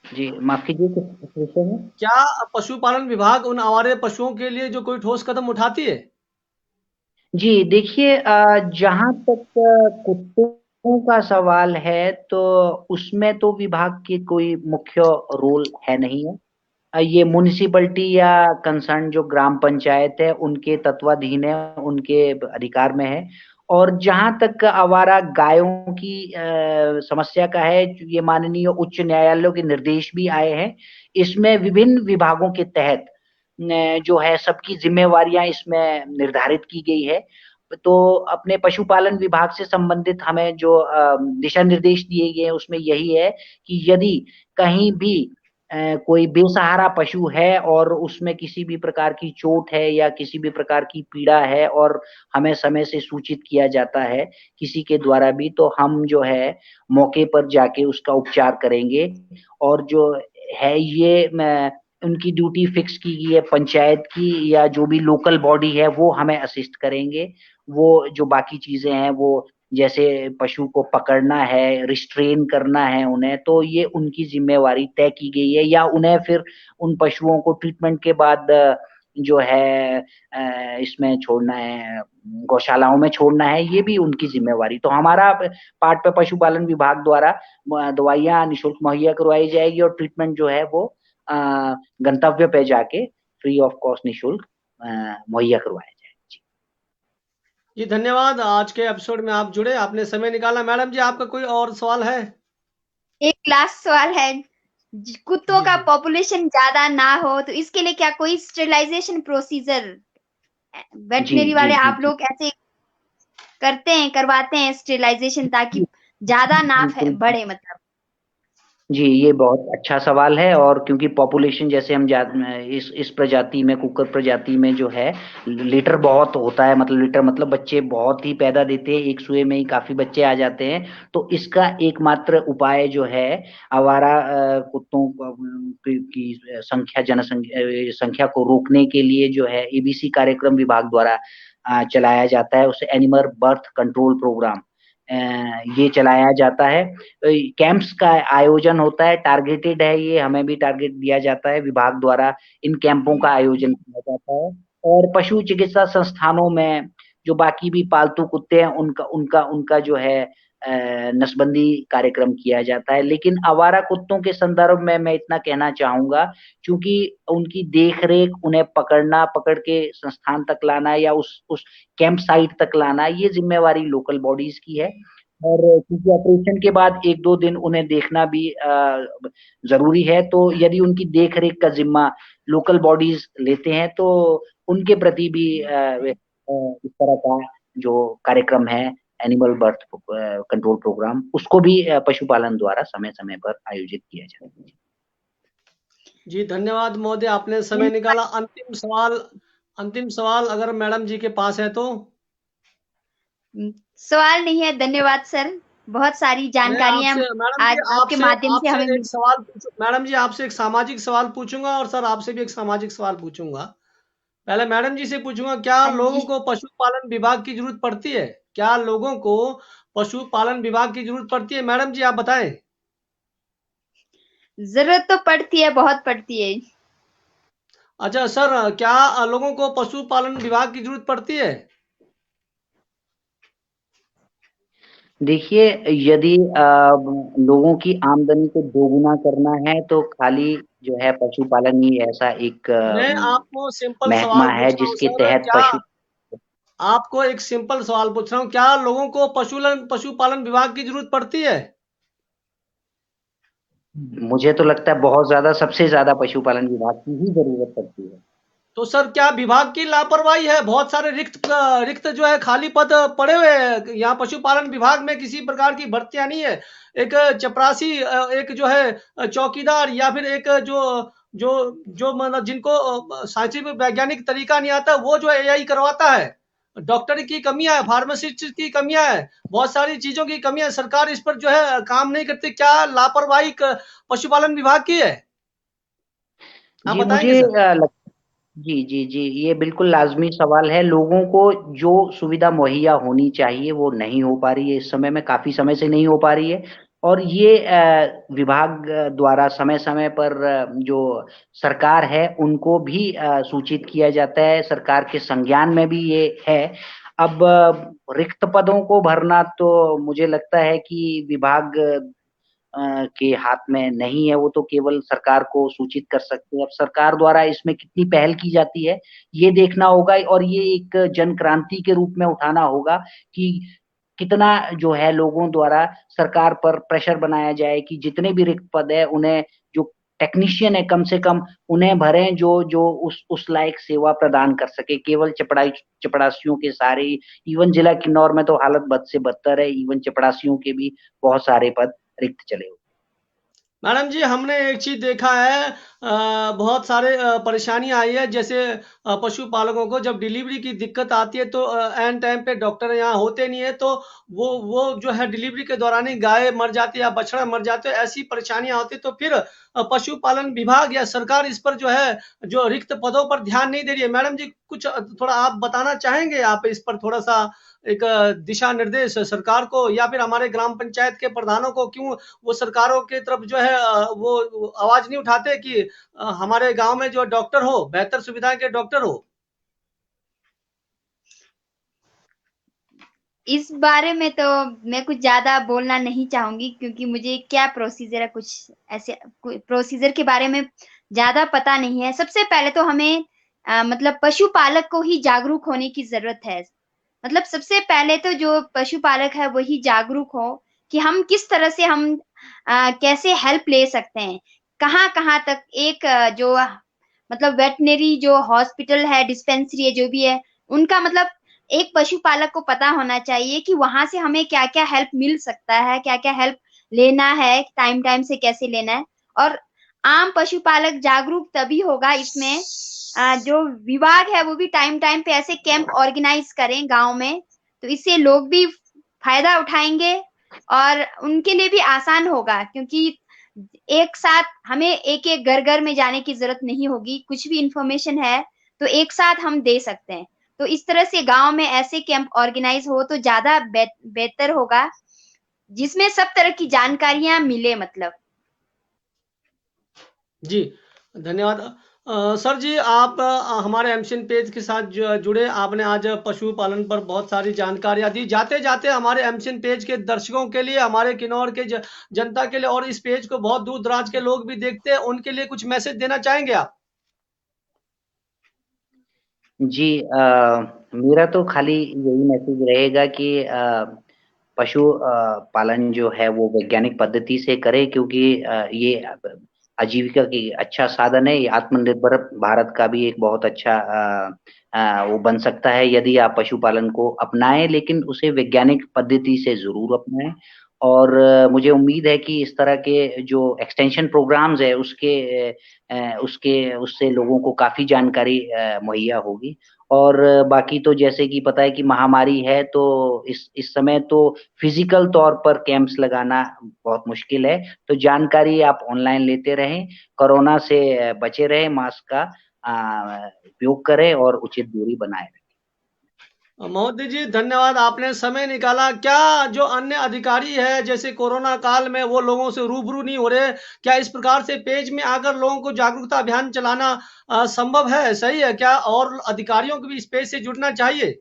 जी, माफ़ कीजिए किस विषय में? क्या पशुपालन विभाग उन आवारे पशुओं के लिए जो कोई ठोस कदम उठाती है? जी, देखिए जहाँ तक कुत्तों का सवाल है, तो उसमें तो विभाग की कोई मुख्य रोल है नहीं है। ये म्युनिसिपैलिटी या कंसर्न जो ग्राम पंचायत है, उनके तत्वाधीन है, उनके अधिकार में है। और जहाँ तक आवारा गायों की समस्या का है, ये माननीय उच्च न्यायालयों के निर्देश भी आए हैं। इसमें विभिन्न विभागों के तहत जो है सबकी जिम्मेवारियां इसमें निर्धारित की गई है। तो अपने पशुपालन विभाग से संबंधित हमें जो दिशा निर्देश दिए गए हैं उसमें यही है कि यदि कहीं भी कोई बेसहारा पशु है और उसमें किसी भी प्रकार की चोट है या किसी भी प्रकार की पीड़ा है और हमें समय से सूचित किया जाता है किसी के द्वारा भी, तो हम जो है मौके पर जाके उसका उपचार करेंगे। और जो है ये उनकी ड्यूटी फिक्स की गई है पंचायत की या जो भी लोकल बॉडी है वो हमें असिस्ट करेंगे। वो जो बाकी चीजें हैं वो जैसे पशु को पकड़ना है, रिस्ट्रेन करना है उन्हें, तो ये उनकी जिम्मेवारी तय की गई है। या उन्हें फिर उन पशुओं को ट्रीटमेंट के बाद जो है इसमें छोड़ना है, गौशालाओं में छोड़ना है, ये भी उनकी जिम्मेवारी। तो हमारा पार्ट पे पशुपालन विभाग द्वारा दवाइयाँ निःशुल्क मुहैया करवाई जाएगी और ट्रीटमेंट जो है वो गंतव्य पे जाके फ्री ऑफ कॉस्ट निःशुल्क मुहैया करवाया जाए। जी धन्यवाद। आज के एपिसोड में आप जुड़े, आपने समय निकाला। मैडम जी, आपका कोई और सवाल है? एक लास्ट सवाल है, कुत्तों जी का जी पॉपुलेशन ज्यादा ना हो तो इसके लिए क्या कोई स्टेरिलाइजेशन प्रोसीजर जी वेटनरी जी वाले जी आप लोग ऐसे करते हैं, करवाते हैं स्टेरिलाइजेशन ताकि ज्यादा ना बिल्कुल बढ़े मतलब? जी, ये बहुत अच्छा सवाल है। और क्योंकि पॉपुलेशन जैसे हम इस प्रजाति में, कुकर प्रजाति में जो है लीटर बहुत होता है, मतलब लीटर मतलब बच्चे बहुत ही पैदा देते हैं, एक सुए में ही काफी बच्चे आ जाते हैं। तो इसका एकमात्र उपाय जो है आवारा कुत्तों की संख्या, संख्या को रोकने के लिए जो है एबीसी कार्यक्रम विभाग द्वारा चलाया जाता है, उसे एनिमल बर्थ कंट्रोल प्रोग्राम ये चलाया जाता है। कैंप्स का आयोजन होता है, टारगेटेड है ये, हमें भी टारगेट दिया जाता है विभाग द्वारा, इन कैंपों का आयोजन किया जाता है। और पशु चिकित्सा संस्थानों में जो बाकी भी पालतू कुत्ते हैं उनका उनका उनका जो है नसबंदी कार्यक्रम किया जाता है। लेकिन आवारा कुत्तों के संदर्भ में मैं इतना कहना चाहूंगा, क्योंकि उनकी देख रेख, उन्हें पकड़ना, पकड़ के संस्थान तक लाना या उस कैंप साइट तक लाना, ये जिम्मेवारी लोकल बॉडीज की है। और क्योंकि ऑपरेशन के बाद 1-2 दिन उन्हें देखना भी जरूरी है, तो यदि उनकी देख रेख का जिम्मा लोकल बॉडीज लेते हैं तो उनके प्रति भी इस तरह का जो कार्यक्रम है एनिमल बर्थ कंट्रोल प्रोग्राम, उसको भी पशुपालन द्वारा समय समय पर आयोजित किया जाता है। जी धन्यवाद महोदय, आपने समय निकाला। अंतिम सवाल अगर मैडम जी के पास है तो? सवाल नहीं है, धन्यवाद सर, बहुत सारी मैं जानकारियां आपसे मैडम जी आज आपके आपसे माध्यम से आपसे हमें एक सवाल मैडम जी आपसे एक सामाजिक सवाल पूछूंगा और सर आपसे भी एक सामाजिक सवाल पूछूंगा। पहले मैडम जी से पूछूंगा, क्या हाँ लोगों जी। को पशुपालन विभाग की जरूरत पड़ती है? क्या लोगों को पशुपालन विभाग की जरूरत पड़ती है? मैडम जी आप बताएं। जरूरत तो पड़ती है, बहुत पड़ती है। अच्छा सर, क्या लोगों को पशुपालन विभाग की जरूरत पड़ती है? देखिए, यदि लोगों की आमदनी को दोगुना करना है तो खाली जो है पशुपालन ही ऐसा एक मैं आपको सिंपल महकमा सवाल है पूछ रहा हूँ जिसके सर, तहत क्या पशु आपको एक सिंपल सवाल पूछ रहा हूँ, क्या लोगों को पशुपालन विभाग की जरूरत पड़ती है? मुझे तो लगता है बहुत ज्यादा, सबसे ज्यादा पशुपालन विभाग की ही जरूरत पड़ती है। तो सर क्या विभाग की लापरवाही है? बहुत सारे रिक्त जो है खाली पद पड़े हुए हैं यहाँ पशुपालन विभाग में, किसी प्रकार की भर्तियां नहीं है। एक चपरासी, एक जो है चौकीदार, या फिर एक जो जो जो मतलब जिनको साइंटिफिक वैज्ञानिक तरीका नहीं आता, वो जो एआई करवाता है। डॉक्टर की कमियां है, फार्मासिस्ट की कमियां है, बहुत सारी चीजों की कमियां है। सरकार इस पर जो है काम नहीं करती। क्या लापरवाही पशुपालन विभाग की है? आप जी बताएंगे मुझे सर? जी जी जी, ये बिल्कुल लाजमी सवाल है। लोगों को जो सुविधा मुहैया होनी चाहिए वो नहीं हो पा रही है, इस समय में काफी समय से नहीं हो पा रही है। और ये विभाग द्वारा समय समय पर जो सरकार है उनको भी सूचित किया जाता है, सरकार के संज्ञान में भी ये है। अब रिक्त पदों को भरना तो मुझे लगता है कि विभाग के हाथ में नहीं है, वो तो केवल सरकार को सूचित कर सकते हैं। अब सरकार द्वारा इसमें कितनी पहल की जाती है ये देखना होगा, और ये एक जन क्रांति के रूप में उठाना होगा कि कितना जो है लोगों द्वारा सरकार पर प्रेशर बनाया जाए कि जितने भी रिक्त पद है उन्हें जो टेक्नीशियन है कम से कम उन्हें भरें जो जो उस लायक सेवा प्रदान कर सके। केवल चपड़ासियों के सारे, इवन जिला किन्नौर में तो हालत बद से बदतर है, इवन चपड़ासियों के भी बहुत सारे पद रिक्त चले हुए। मैडम जी, हमने एक चीज़ देखा है, बहुत सारे परेशानी आई है, जैसे पशुपालकों को जब डिलीवरी की दिक्कत आती है तो ऐन टाइम पे डॉक्टर यहाँ होते नहीं है, तो वो जो है डिलीवरी के दौरान ही गाय मर जाती है या बछड़ा मर जाते है, ऐसी परेशानियां होती है, तो फिर पशुपालन विभाग या सरकार इस पर जो है जो रिक्त पदों पर ध्यान नहीं दे रही है। मैडम जी, कुछ थोड़ा आप बताना चाहेंगे, आप इस पर थोड़ा सा एक दिशा निर्देश सरकार को या फिर हमारे ग्राम पंचायत के प्रधानों को, क्यों वो सरकारों की तरफ जो है वो आवाज नहीं उठाते कि हमारे गांव में जो डॉक्टर हो, बेहतर सुविधाएं के डॉक्टर हो। इस बारे में तो मैं कुछ ज्यादा बोलना नहीं चाहूंगी, क्योंकि मुझे क्या प्रोसीजर है, कुछ ऐसे प्रोसीजर के बारे में ज्यादा पता नहीं है। सबसे पहले तो हमें मतलब पशुपालक को ही जागरूक होने की जरूरत है। मतलब सबसे पहले तो जो पशुपालक है वही जागरूक हो कि हम किस तरह से हम कैसे हेल्प ले सकते हैं, कहाँ कहाँ तक एक जो मतलब वेटनरी जो हॉस्पिटल है, डिस्पेंसरी है, जो भी है, उनका मतलब एक पशुपालक को पता होना चाहिए कि वहां से हमें क्या क्या हेल्प मिल सकता है, क्या क्या हेल्प लेना है, टाइम टाइम से कैसे लेना है। और आम पशुपालक जागरूक तभी होगा इसमें, जो विभाग है वो भी टाइम टाइम पे ऐसे कैंप ऑर्गेनाइज करें गांव में, तो इससे लोग भी फायदा उठाएंगे और उनके लिए भी आसान होगा, क्योंकि एक साथ हमें एक एक घर घर में जाने की जरूरत नहीं होगी। कुछ भी इंफॉर्मेशन है तो एक साथ हम दे सकते हैं। तो इस तरह से गांव में ऐसे कैंप ऑर्गेनाइज हो तो ज्यादा बेहतर होगा, जिसमें सब तरह की जानकारियां मिले मतलब। जी, धन्यवाद। सर जी, आप हमारे एमसीएन पेज के साथ जुड़े, आपने आज पशुपालन पर बहुत सारी जानकारियां दी। जाते जाते हमारे एमसीएन पेज के दर्शकों के लिए, हमारे किन्नौर के जनता के लिए, और इस पेज को बहुत दूर दराज के लोग भी देखते हैं, उनके लिए कुछ मैसेज देना चाहेंगे आप? जी, मेरा तो खाली यही मैसेज रहेगा कि पशु पालन जो है वो वैज्ञानिक पद्धति से करे, क्योंकि ये आजीविका की अच्छा साधन है। ये आत्मनिर्भर भारत का भी एक बहुत अच्छा वो बन सकता है यदि आप पशुपालन को अपनाएं, लेकिन उसे वैज्ञानिक पद्धति से जरूर अपनाएं। और मुझे उम्मीद है कि इस तरह के जो एक्सटेंशन प्रोग्राम्स है उससे लोगों को काफी जानकारी मुहैया होगी। और बाकी तो जैसे कि पता है कि महामारी है, तो इस समय तो फिजिकल तौर पर कैंप्स लगाना बहुत मुश्किल है, तो जानकारी आप ऑनलाइन लेते रहें, कोरोना से बचे रहें, मास्क का उपयोग करें और उचित दूरी बनाए रखें। महोदय जी, धन्यवाद, आपने समय निकाला। क्या जो अन्य अधिकारी है जैसे कोरोना काल में वो लोगों से रूबरू नहीं हो रहे, क्या इस प्रकार से पेज में आकर लोगों को जागरूकता अभियान चलाना संभव है, सही है क्या? और अधिकारियों को भी इस पेज से जुड़ना चाहिए।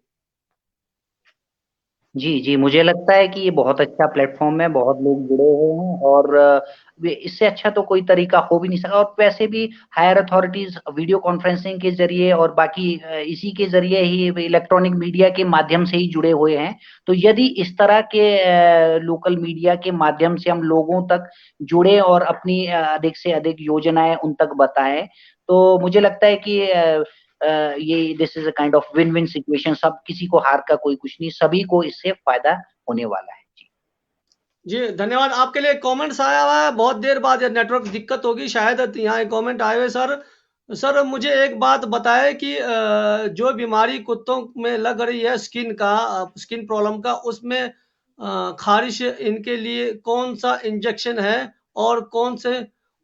जी, जी, मुझे लगता है कि ये बहुत अच्छा प्लेटफ़ॉर्म है, बहुत लोग जुड़े हुए हैं और इससे अच्छा तो कोई तरीका हो भी नहीं सकता। और वैसे भी हायर अथॉरिटीज़ वीडियो कॉन्फ्रेंसिंग के ज़रिए और बाकी इसी के ज़रिए ही इलेक्ट्रॉनिक मीडिया के माध्यम से ही जुड़े हुए हैं। तो यदि इस तरह के लोकल मीडिया के माध्यम से हम लोगों तक जुड़े और अपनी अधिक से अधिक योजनाएँ उन तक बताएँ, तो मुझे लगता है कि ये this is a kind of win win situation. सब, किसी को हार का कोई कुछ नहीं, सभी को इससे फायदा होने वाला है। जी, जी, धन्यवाद। आपके लिए कमेंट्स आया हुआ है, बहुत देर बाद ये नेटवर्क दिक्कत होगी शायद, यहाँ एक कमेंट आए हुए। सर सर, मुझे एक बात बताएं कि जो बीमारी कुत्तों में लग रही है, स्किन प्रॉब्लम का, उसमें खारिश, इनके लिए कौन सा इंजेक्शन है और कौन से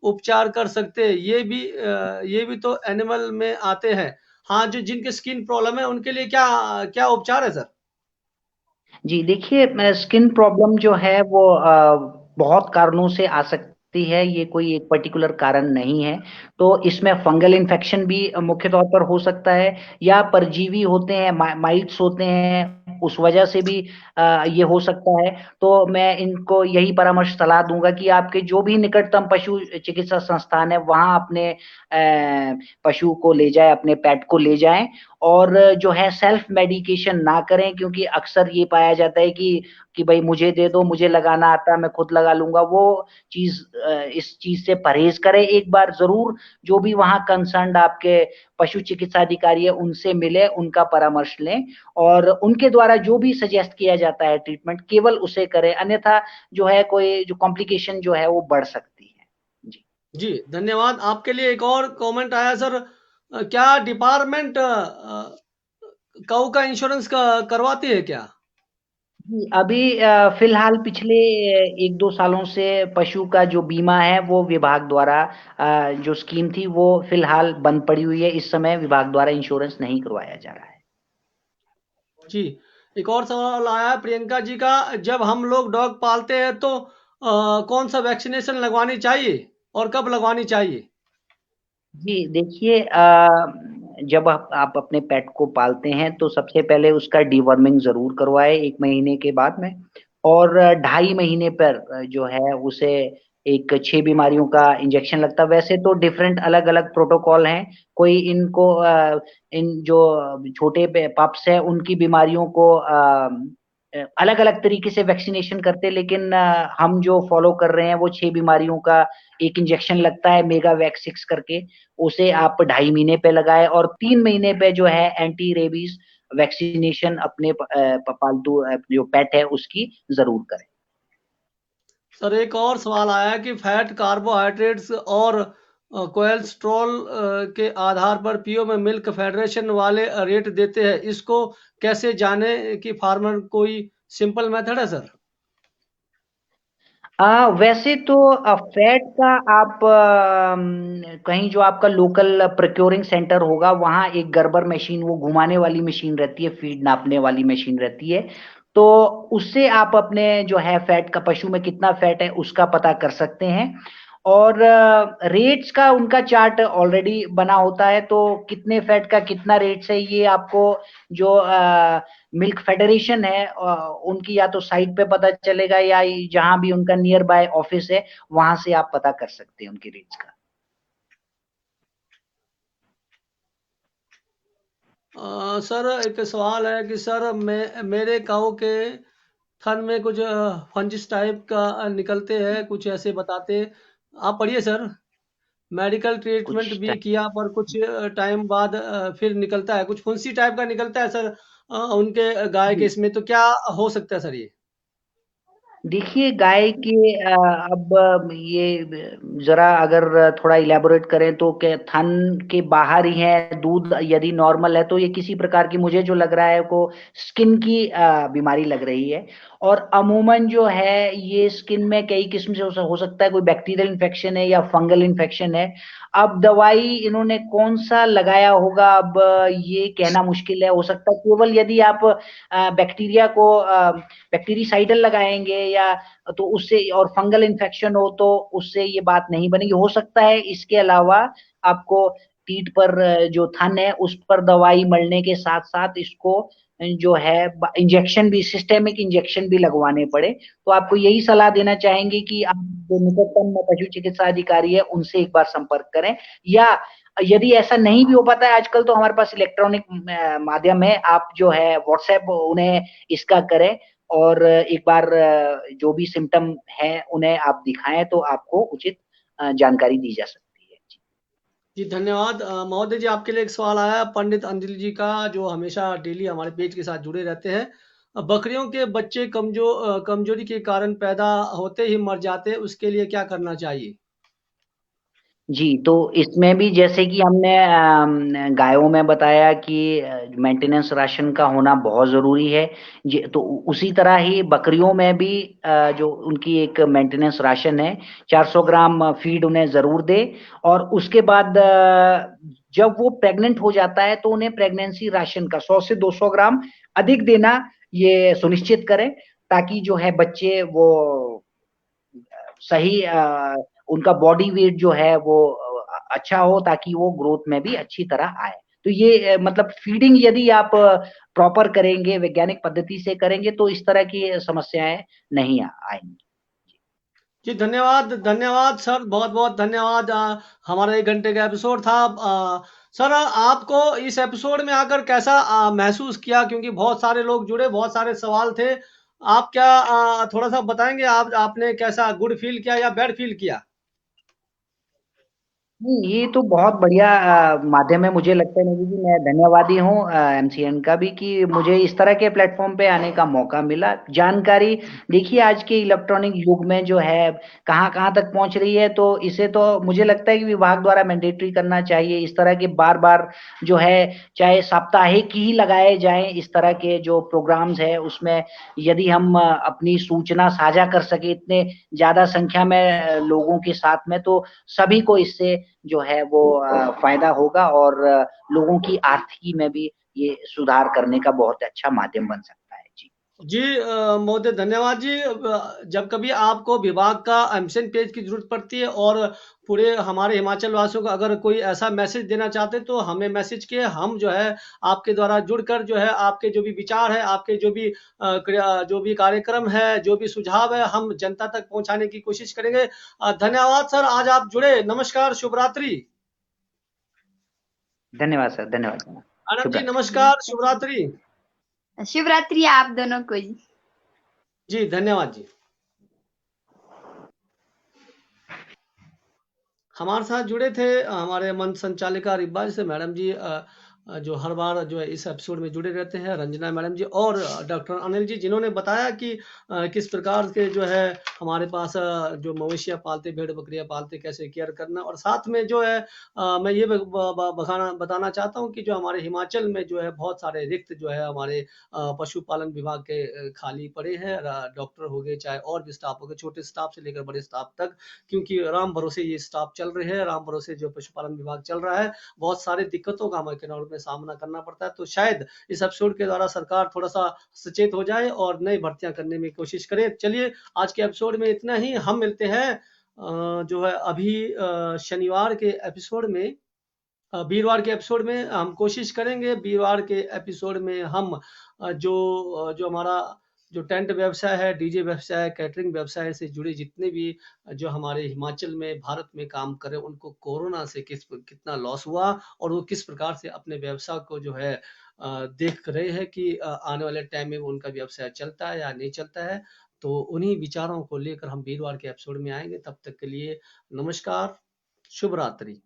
उपचार कर सकते हैं? ये भी तो एनिमल में आते हैं। हाँ, जो जिनके स्किन प्रॉब्लम है उनके लिए क्या क्या उपचार है सर? जी, देखिए, स्किन प्रॉब्लम जो है वो बहुत कारणों से आ सकती है, ये कोई एक पर्टिकुलर कारण नहीं है। तो इसमें फंगल इन्फेक्शन भी मुख्य तौर पर हो सकता है, या परजीवी होते हैं, माइट्स होते हैं, उस वजह से भी ये हो सकता है। तो मैं इनको यही परामर्श सलाह दूंगा कि आपके जो भी निकटतम पशु चिकित्सा संस्थान है वहां अपने पशु को ले जाएं, अपने पेट को ले जाएं, और जो है सेल्फ मेडिकेशन ना करें, क्योंकि अक्सर ये पाया जाता है कि कि भाई मुझे दे दो, मुझे लगाना आता है, मैं खुद लगा लूंगा, वो चीज इस चीज से परहेज करें। एक बार जरूर जो भी वहां कंसर्न आपके पशु चिकित्सा अधिकारी है उनसे मिले, उनका परामर्श लें और उनके द्वारा जो भी सजेस्ट किया जाता है ट्रीटमेंट केवल उसे करें, अन्यथा जो है कोई जो कॉम्प्लिकेशन जो है वो बढ़ सकती है। जी जी, धन्यवाद। आपके लिए एक और कमेंट आया सर, क्या डिपार्टमेंट काऊ का इंश्योरेंस करवाती है क्या? जी, अभी फिलहाल पिछले 1-2 सालों से पशु का जो बीमा है वो विभाग द्वारा जो स्कीम थी वो फिलहाल बंद पड़ी हुई है। इस समय विभाग द्वारा इंश्योरेंस नहीं करवाया जा रहा है। जी, एक और सवाल आया है प्रियंका जी का, जब हम लोग डॉग पालते हैं तो कौन सा वैक्सीनेशन लगवानी चाहिए और कब लगवानी चाहिए? जी, देखिए जब आप अपने पेट को पालते हैं तो सबसे पहले उसका डीवर्मिंग ज़रूर करवाएँ 1 महीने के बाद में और 2.5 महीने पर जो है उसे एक 6 बीमारियों का इंजेक्शन लगता है। वैसे तो डिफरेंट अलग-अलग प्रोटोकॉल हैं, कोई इनको इन जो छोटे पप्स हैं उनकी बीमारियों को अलग-अलग तरीके से वैक्सीनेशन करते हैं, लेकिन हम जो फॉलो कर रहे हैं वो 6 बीमारियों का एक इंजेक्शन लगता है मेगावैक्स 6 करके, उसे आप 2.5 महीने पे लगाएँ और 3 महीने पे जो है एंटी रेबीज़ वैक्सीनेशन अपने पालतू जो पेट है उसकी ज़रूर करें। सर एक और सवाल आया है कि फैट, कार्बोहाइड्रेट्स और कोलेस्ट्रॉल के आधार पर पीओ में मिल्क फेडरेशन वाले रेट देते हैं। इसको कैसे जाने कि फार्मर कोई सिंपल मेथड है सर? वैसे तो फैट का आप कहीं जो आपका लोकल प्रोक्योरिंग सेंटर होगा वहाँ एक गर्बर मशीन, वो घुमाने वाली मशीन रहती है, फीड नापने वाली मशीन रहती है, तो उससे आप अपने जो है फैट का, पशु में कितना फैट है उसका पता कर सकते हैं और रेट्स का उनका चार्ट ऑलरेडी बना होता है, तो कितने फैट का कितना रेट्स है ये आपको जो मिल्क फेडरेशन है उनकी या तो साइट पे पता चलेगा या जहां भी उनका नियर बाय ऑफिस है वहां से आप पता कर सकते हैं उनके रेट्स का। सर एक सवाल है कि सर मेरे काऊ के थन में कुछ फंजिस टाइप का निकलते हैं, कुछ ऐसे बताते। आप पढ़िए सर। मेडिकल ट्रीटमेंट कुछ भी किया पर कुछ टाइम बाद फिर निकलता है, कुछ फुंसी टाइप का निकलता है सर उनके गाय के इसमें, तो क्या हो सकता है सर ये? देखिए गाय के अब ये जरा अगर थोड़ा इलेबोरेट करें तो के थन के बाहर ही है, दूध यदि नॉर्मल है तो ये किसी प्रकार की, मुझे जो लग रहा है को स्किन की बीमारी लग रही है और अमूमन जो है ये स्किन में कई किस्म से हो सकता है, कोई बैक्टीरियल इन्फेक्शन है या फंगल इन्फेक्शन है। अब दवाई इन्होंने कौन सा लगाया होगा अब ये कहना मुश्किल है, हो सकता है केवल यदि आप बैक्टीरिया को बैक्टीरिसाइडल लगाएंगे या तो उससे और फंगल इन्फेक्शन हो तो उससे ये बात नहीं बनेगी, हो सकता है इसके अलावा आपको पीठ पर जो थन है उस पर दवाई मलने के साथ साथ इसको जो है इंजेक्शन भी, सिस्टेमिक इंजेक्शन भी लगवाने पड़े। तो आपको यही सलाह देना चाहेंगे कि आप जो निकटतम पशु चिकित्सा अधिकारी है उनसे एक बार संपर्क करें, या यदि ऐसा नहीं भी हो पाता है आजकल तो हमारे पास इलेक्ट्रॉनिक माध्यम है, आप जो है व्हाट्सएप उन्हें इसका करें और एक बार जो भी सिम्टम है उन्हें आप दिखाएं तो आपको उचित जानकारी दी जा सकती है। जी धन्यवाद। महोदय जी आपके लिए एक सवाल आया है पंडित अंजलि जी का, जो हमेशा डेली हमारे पेज के साथ जुड़े रहते हैं। बकरियों के बच्चे कमजोरी के कारण पैदा होते ही मर जाते हैं, उसके लिए क्या करना चाहिए? जी, तो इसमें भी जैसे कि हमने गायों में बताया कि मेंटेनेंस राशन का होना बहुत ज़रूरी है। जी, तो उसी तरह ही बकरियों में भी जो उनकी एक मेंटेनेंस राशन है, 400 ग्राम फीड उन्हें ज़रूर दें और उसके बाद जब वो प्रेग्नेंट हो जाता है तो उन्हें प्रेगनेंसी राशन का 100 से 200 ग्राम अधिक देना ये सुनिश्चित करें, ताकि जो है बच्चे वो सही उनका बॉडी वेट जो है वो अच्छा हो ताकि वो ग्रोथ में भी अच्छी तरह आए। तो ये मतलब फीडिंग यदि आप प्रॉपर करेंगे, वैज्ञानिक पद्धति से करेंगे तो इस तरह की समस्याएँ नहीं आएँगी। जी धन्यवाद, धन्यवाद सर, बहुत-बहुत धन्यवाद। हमारा 1 घंटे का एपिसोड था। सर आपको इस एपिसोड में आकर कैसा महसूस किया? क्योंकि बहुत सारे लोग जुड़े, बहुत सारे सवाल थे। आप क्या थोड़ा सा बताएंगे, आपने कैसा गुड फील किया या बैड फील किया? नहीं, ये तो बहुत बढ़िया माध्यम है। मुझे लगता है नहीं कि मैं धन्यवादी हूँ एमसीएन का भी कि मुझे इस तरह के प्लेटफॉर्म पे आने का मौका मिला। जानकारी देखिए आज के इलेक्ट्रॉनिक युग में जो है कहाँ कहाँ तक पहुंच रही है, तो इसे तो मुझे लगता है कि विभाग द्वारा मैंडेटरी करना चाहिए। इस तरह के बार बार जो है चाहे साप्ताहिक ही लगाए जाएं, इस तरह के जो प्रोग्राम्स है उसमें यदि हम अपनी सूचना साझा कर सके इतने ज्यादा संख्या में लोगों के साथ में, तो सभी को इससे जो है वो फायदा होगा और लोगों की आर्थिकी में भी ये सुधार करने का बहुत अच्छा माध्यम बन सकता है। जी जी महोदय धन्यवाद जी। जब कभी आपको विभाग का एमसीएन पेज की जरूरत पड़ती है और पूरे हमारे हिमाचल वासियों को अगर कोई ऐसा मैसेज देना चाहते हैं, तो हमें मैसेज किए, हम जो है आपके द्वारा जुड़कर जो है आपके जो भी विचार है, आपके जो भी कार्यक्रम है, जो भी सुझाव है, हम जनता तक पहुंचाने की कोशिश करेंगे। धन्यवाद सर, आज आप जुड़े। नमस्कार, शुभ रात्रि। धन्यवाद सर, धन्यवाद। आनंद शुभ जी रात्रि। नमस्कार, शुभ रात्रि। शुभ रात्रि आप दोनों को जी। जी धन्यवाद जी। हमारे साथ जुड़े थे हमारे मंच संचालिका रिब्बा जैसे मैडम जी, जो हर बार जो है इस एपिसोड में जुड़े रहते हैं, रंजना मैडम जी और डॉक्टर अनिल जी, जिन्होंने बताया कि किस प्रकार के जो है हमारे पास जो मवेशियाँ पालते, भेड़ बकरियाँ पालते, कैसे केयर करना। और साथ में जो है मैं ये बताना चाहता हूँ कि जो हमारे हिमाचल में जो है बहुत सारे रिक्त जो है हमारे पशुपालन विभाग के खाली पड़े हैं। डॉक्टर हो गए, चाहे और भी स्टाफ हो गए, छोटे स्टाफ से लेकर बड़े स्टाफ तक, क्योंकि राम भरोसे ये स्टाफ चल रहे हैं, राम भरोसे जो पशुपालन विभाग चल रहा है। बहुत सारी दिक्कतों का हमें किन्नौर में सामना करना पड़ता है, तो शायद इस एपिसोड के द्वारा सरकार थोड़ा सा सचेत हो जाए और नई भर्तियां करने में कोशिश करे। चलिए आज के एपिसोड में इतना ही। हम मिलते हैं जो है अभी शनिवार के एपिसोड में, वीरवार के एपिसोड में हम कोशिश करेंगे। वीरवार के एपिसोड में हम जो हमारा जो टेंट व्यवसाय है, डीजे व्यवसाय है, कैटरिंग व्यवसाय से जुड़े जितने भी जो हमारे हिमाचल में, भारत में काम कर रहे हैं, उनको कोरोना से कितना लॉस हुआ और वो किस प्रकार से अपने व्यवसाय को जो है देख रहे हैं कि आने वाले टाइम में उनका व्यवसाय चलता है या नहीं चलता है। तो उन्हीं विचारों को लेकर हम वीरवार के एपिसोड में आएंगे। तब तक के लिए नमस्कार, शुभ रात्रि।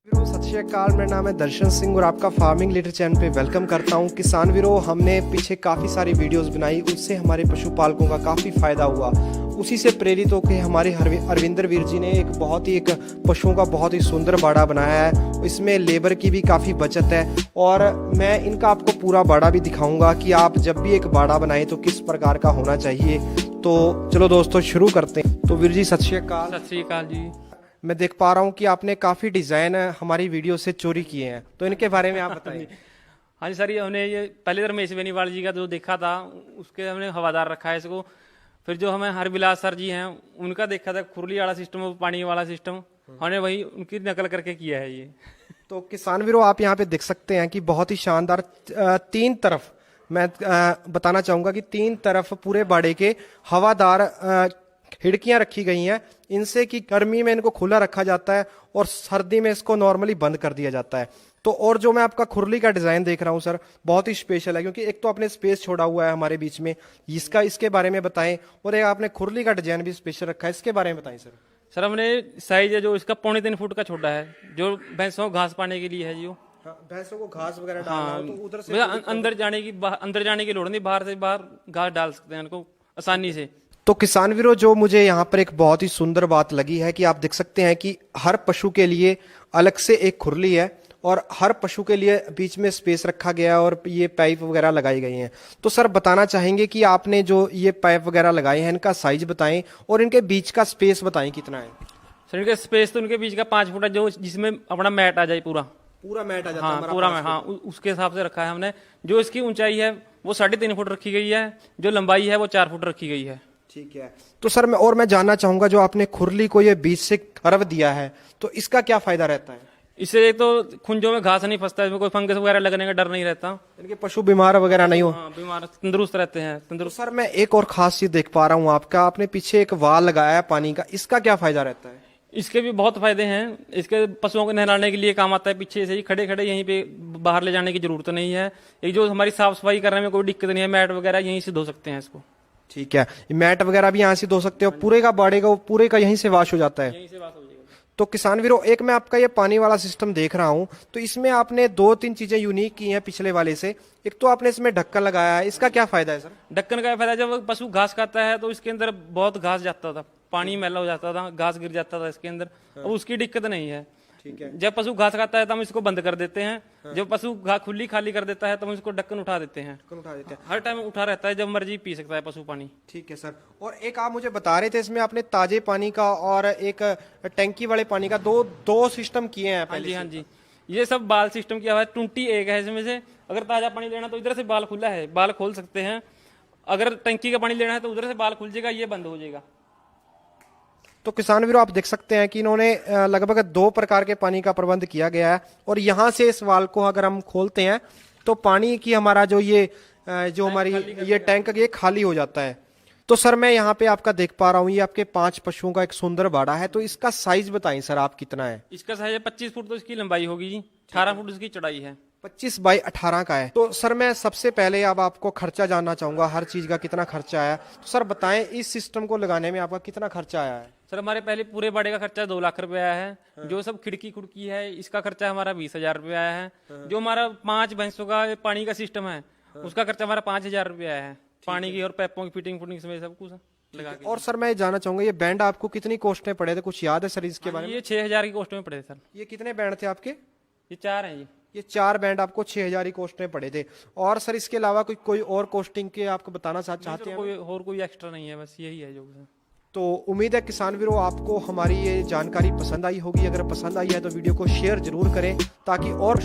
वीरो सत श्री अकाल, मेरा नाम है दर्शन सिंह और आपका फार्मिंग लीडर चैनल पे वेलकम करता हूँ। किसान वीरो, हमने पीछे काफ़ी सारी वीडियोस बनाई, उससे हमारे पशुपालकों का काफ़ी फ़ायदा हुआ। उसी से प्रेरित होकर हमारे अरविंदर वीर जी ने एक पशुओं का बहुत ही सुंदर बाड़ा बनाया है। इसमें लेबर की भी काफ़ी बचत है और मैं इनका आपको पूरा बाड़ा भी दिखाऊंगा कि आप जब भी एक बाड़ा बनाए तो किस प्रकार का होना चाहिए। तो चलो दोस्तों शुरू करते हैं। तो वीर जी सत श्री अकाल। सत श्री अकाल जी। मैं देख पा रहा हूँ कि आपने काफ़ी डिज़ाइन हमारी वीडियो से चोरी किए हैं, तो इनके बारे में आप बताइए। हाँ जी सर, ये हमने ये पहले तो रमेश बेनीवाल जी का जो देखा था उसके हमने हवादार रखा है इसको। फिर जो हमें हरविलास सर जी हैं उनका देखा था खुरली वाला सिस्टम, पानी वाला सिस्टम, हमने वही उनकी नकल करके किया है ये। तो किसान वीरों, आप यहाँ पे देख सकते हैं कि बहुत ही शानदार तीन तरफ मैं बताना चाहूँगा कि तीन तरफ पूरे बाड़े के हवादार खिड़कियां रखी गई हैं। इनसे कि गर्मी में इनको खुला रखा जाता है और सर्दी में इसको नॉर्मली बंद कर दिया जाता है। तो और जो मैं आपका खुरली का डिज़ाइन देख रहा हूं सर, बहुत ही स्पेशल है, क्योंकि एक तो आपने स्पेस छोड़ा हुआ है हमारे बीच में, इसके बारे में बताएं। और एक आपने खुरली का डिज़ाइन भी स्पेशल रखा है, इसके बारे में बताएं सर। सर हमने साइज है जो इसका 3.25 फुट का छोटा है, जो भैंसों को घास पाने के लिए है जो। भैंसों को घास वगैरह डालना हो तो उधर से भैया अंदर जाने की लोड़ नहीं, बाहर से बाहर घास डाल सकते हैं उनको आसानी से। तो किसान वीरों, जो मुझे यहाँ पर एक बहुत ही सुंदर बात लगी है कि आप देख सकते हैं कि हर पशु के लिए अलग से एक खुरली है और हर पशु के लिए बीच में स्पेस रखा गया है और ये पाइप वगैरह लगाई गई हैं। तो सर बताना चाहेंगे कि आपने जो ये पाइप वगैरह लगाए हैं इनका साइज बताएं और इनके बीच का स्पेस बताएं कितना है। सर इनका स्पेस तो उनके बीच का 5 फुट है, जो जिसमें अपना मैट आ जाए पूरा मैट आ जाता है। पूरा मैट, हाँ उसके हिसाब से रखा है हमने। जो इसकी ऊंचाई है वो 3.5 फुट रखी गई है, जो लंबाई है वो 4 फुट रखी गई है। ठीक है। तो सर मैं जानना चाहूंगा, जो आपने खुरली को ये बीच से कर्व दिया है तो इसका क्या फायदा रहता है? इससे तो खुंजों में घास नहीं फंसता, इसमें कोई फंगस वगैरह लगने का डर नहीं रहता, इनके पशु बीमार वगैरह नहीं हो। हाँ, बीमार तंदुरुस्त रहते हैं, तंदुरुस्त। तो सर मैं एक और खास चीज देख पा रहा हूँ, आपने पीछे एक वाल लगाया है पानी का, इसका क्या फायदा रहता है? इसके भी बहुत फायदे हैं। इसके पशुओं को नहलाने के लिए काम आता है, पीछे से ही खड़े खड़े यहीं पे बाहर ले जाने की जरूरत नहीं है। एक जो हमारी साफ सफाई करने में कोई दिक्कत नहीं है, मैट वगैरह यहीं से धो सकते हैं इसको। ठीक है, ये मैट वगैरह भी यहाँ से धो सकते हो, पूरे का बॉडी का पूरे का यहीं से वॉश हो जाता है। यहीं से बात हो जाएगी। तो किसान वीरों, एक मैं आपका ये पानी वाला सिस्टम देख रहा हूँ, तो इसमें आपने 2-3 चीजें यूनिक की हैं पिछले वाले से। एक तो आपने इसमें ढक्कन लगाया है, इसका क्या फायदा है सर? ढक्कन का फायदा, जब पशु घास खाता है तो इसके अंदर बहुत घास जाता था, पानी मैला हो जाता था, घास गिर जाता था इसके अंदर। अब उसकी दिक्कत नहीं है। ठीक है। जब पशु घास खाता है तो हम इसको बंद कर देते हैं। जब पशु घास खुली खाली कर देता है तो हम इसको ढक्कन उठा देते हैं। ढक्कन उठा देते हैं। हर टाइम उठा रहता है, जब मर्जी पी सकता है पशु पानी। ठीक है सर। और एक आप मुझे बता रहे थे इसमें आपने ताजे पानी का और एक टैंकी वाले पानी का दो सिस्टम किए हैं हाँ पहले जी, से। हाँ जी, ये सब बाल सिस्टम किया हुआ है। 21 है इसमें से। अगर ताजा पानी लेना तो इधर से बाल खुला है, बाल खोल सकते हैं। अगर टंकी का पानी लेना है तो उधर से बाल खुल जाएगा, ये बंद हो जाएगा। तो किसान वीरों, आप देख सकते हैं कि इन्होंने लगभग 2 प्रकार के पानी का प्रबंध किया गया है। और यहाँ से इस वाल को अगर हम खोलते हैं तो पानी की हमारा जो हमारी ये टैंक ये खाली हो जाता है। तो सर, मैं यहाँ पे आपका देख पा रहा हूँ, ये आपके 5 पशुओं का एक सुंदर बाड़ा है। तो इसका साइज बताएं सर, आप कितना है? इसका साइज है 25 फुट तो इसकी लंबाई होगी जी, 18 फुट इसकी चौड़ाई है। 25 बाई 18 का है। तो सर, मैं सबसे पहले अब आपको खर्चा जानना चाहूंगा, हर चीज का कितना खर्चा आया। तो सर बताएं, इस सिस्टम को लगाने में आपका कितना खर्चा आया है? सर, हमारे पहले पूरे बाड़े का खर्चा 2 लाख रुपए आया है। जो सब खिड़की खुड़की है इसका खर्चा हमारा 20,000 रुपये आया है। जो हमारा 5 भैंसों का पानी का सिस्टम है उसका खर्चा हमारा 5,000 रुपये आया है। पानी की और पैपों की फिटिंग फुटिंग में सब कुछ लगा के। और सर, मैं जानना चाहूंगा, ये बैंड आपको कितनी कॉस्ट में पड़े थे? कुछ याद है सर इसके बारे में? ये 6,000 की कॉस्ट में पड़े सर। ये कितने बैंड थे आपके? ये 4 हैं जी। ये 4 बैंड आपको 6,000 की कॉस्ट में पड़े थे। और सर, इसके अलावा कोई और कॉस्टिंग के आपको बताना चाहते हैं? कोई और कोई एक्स्ट्रा नहीं है, बस यही है जो। तो उम्मीद है किसान वीरों, आपको हमारी ये जानकारी पसंद आई होगी। अगर पसंद आई है तो वीडियो को शेयर जरूर करें ताकि और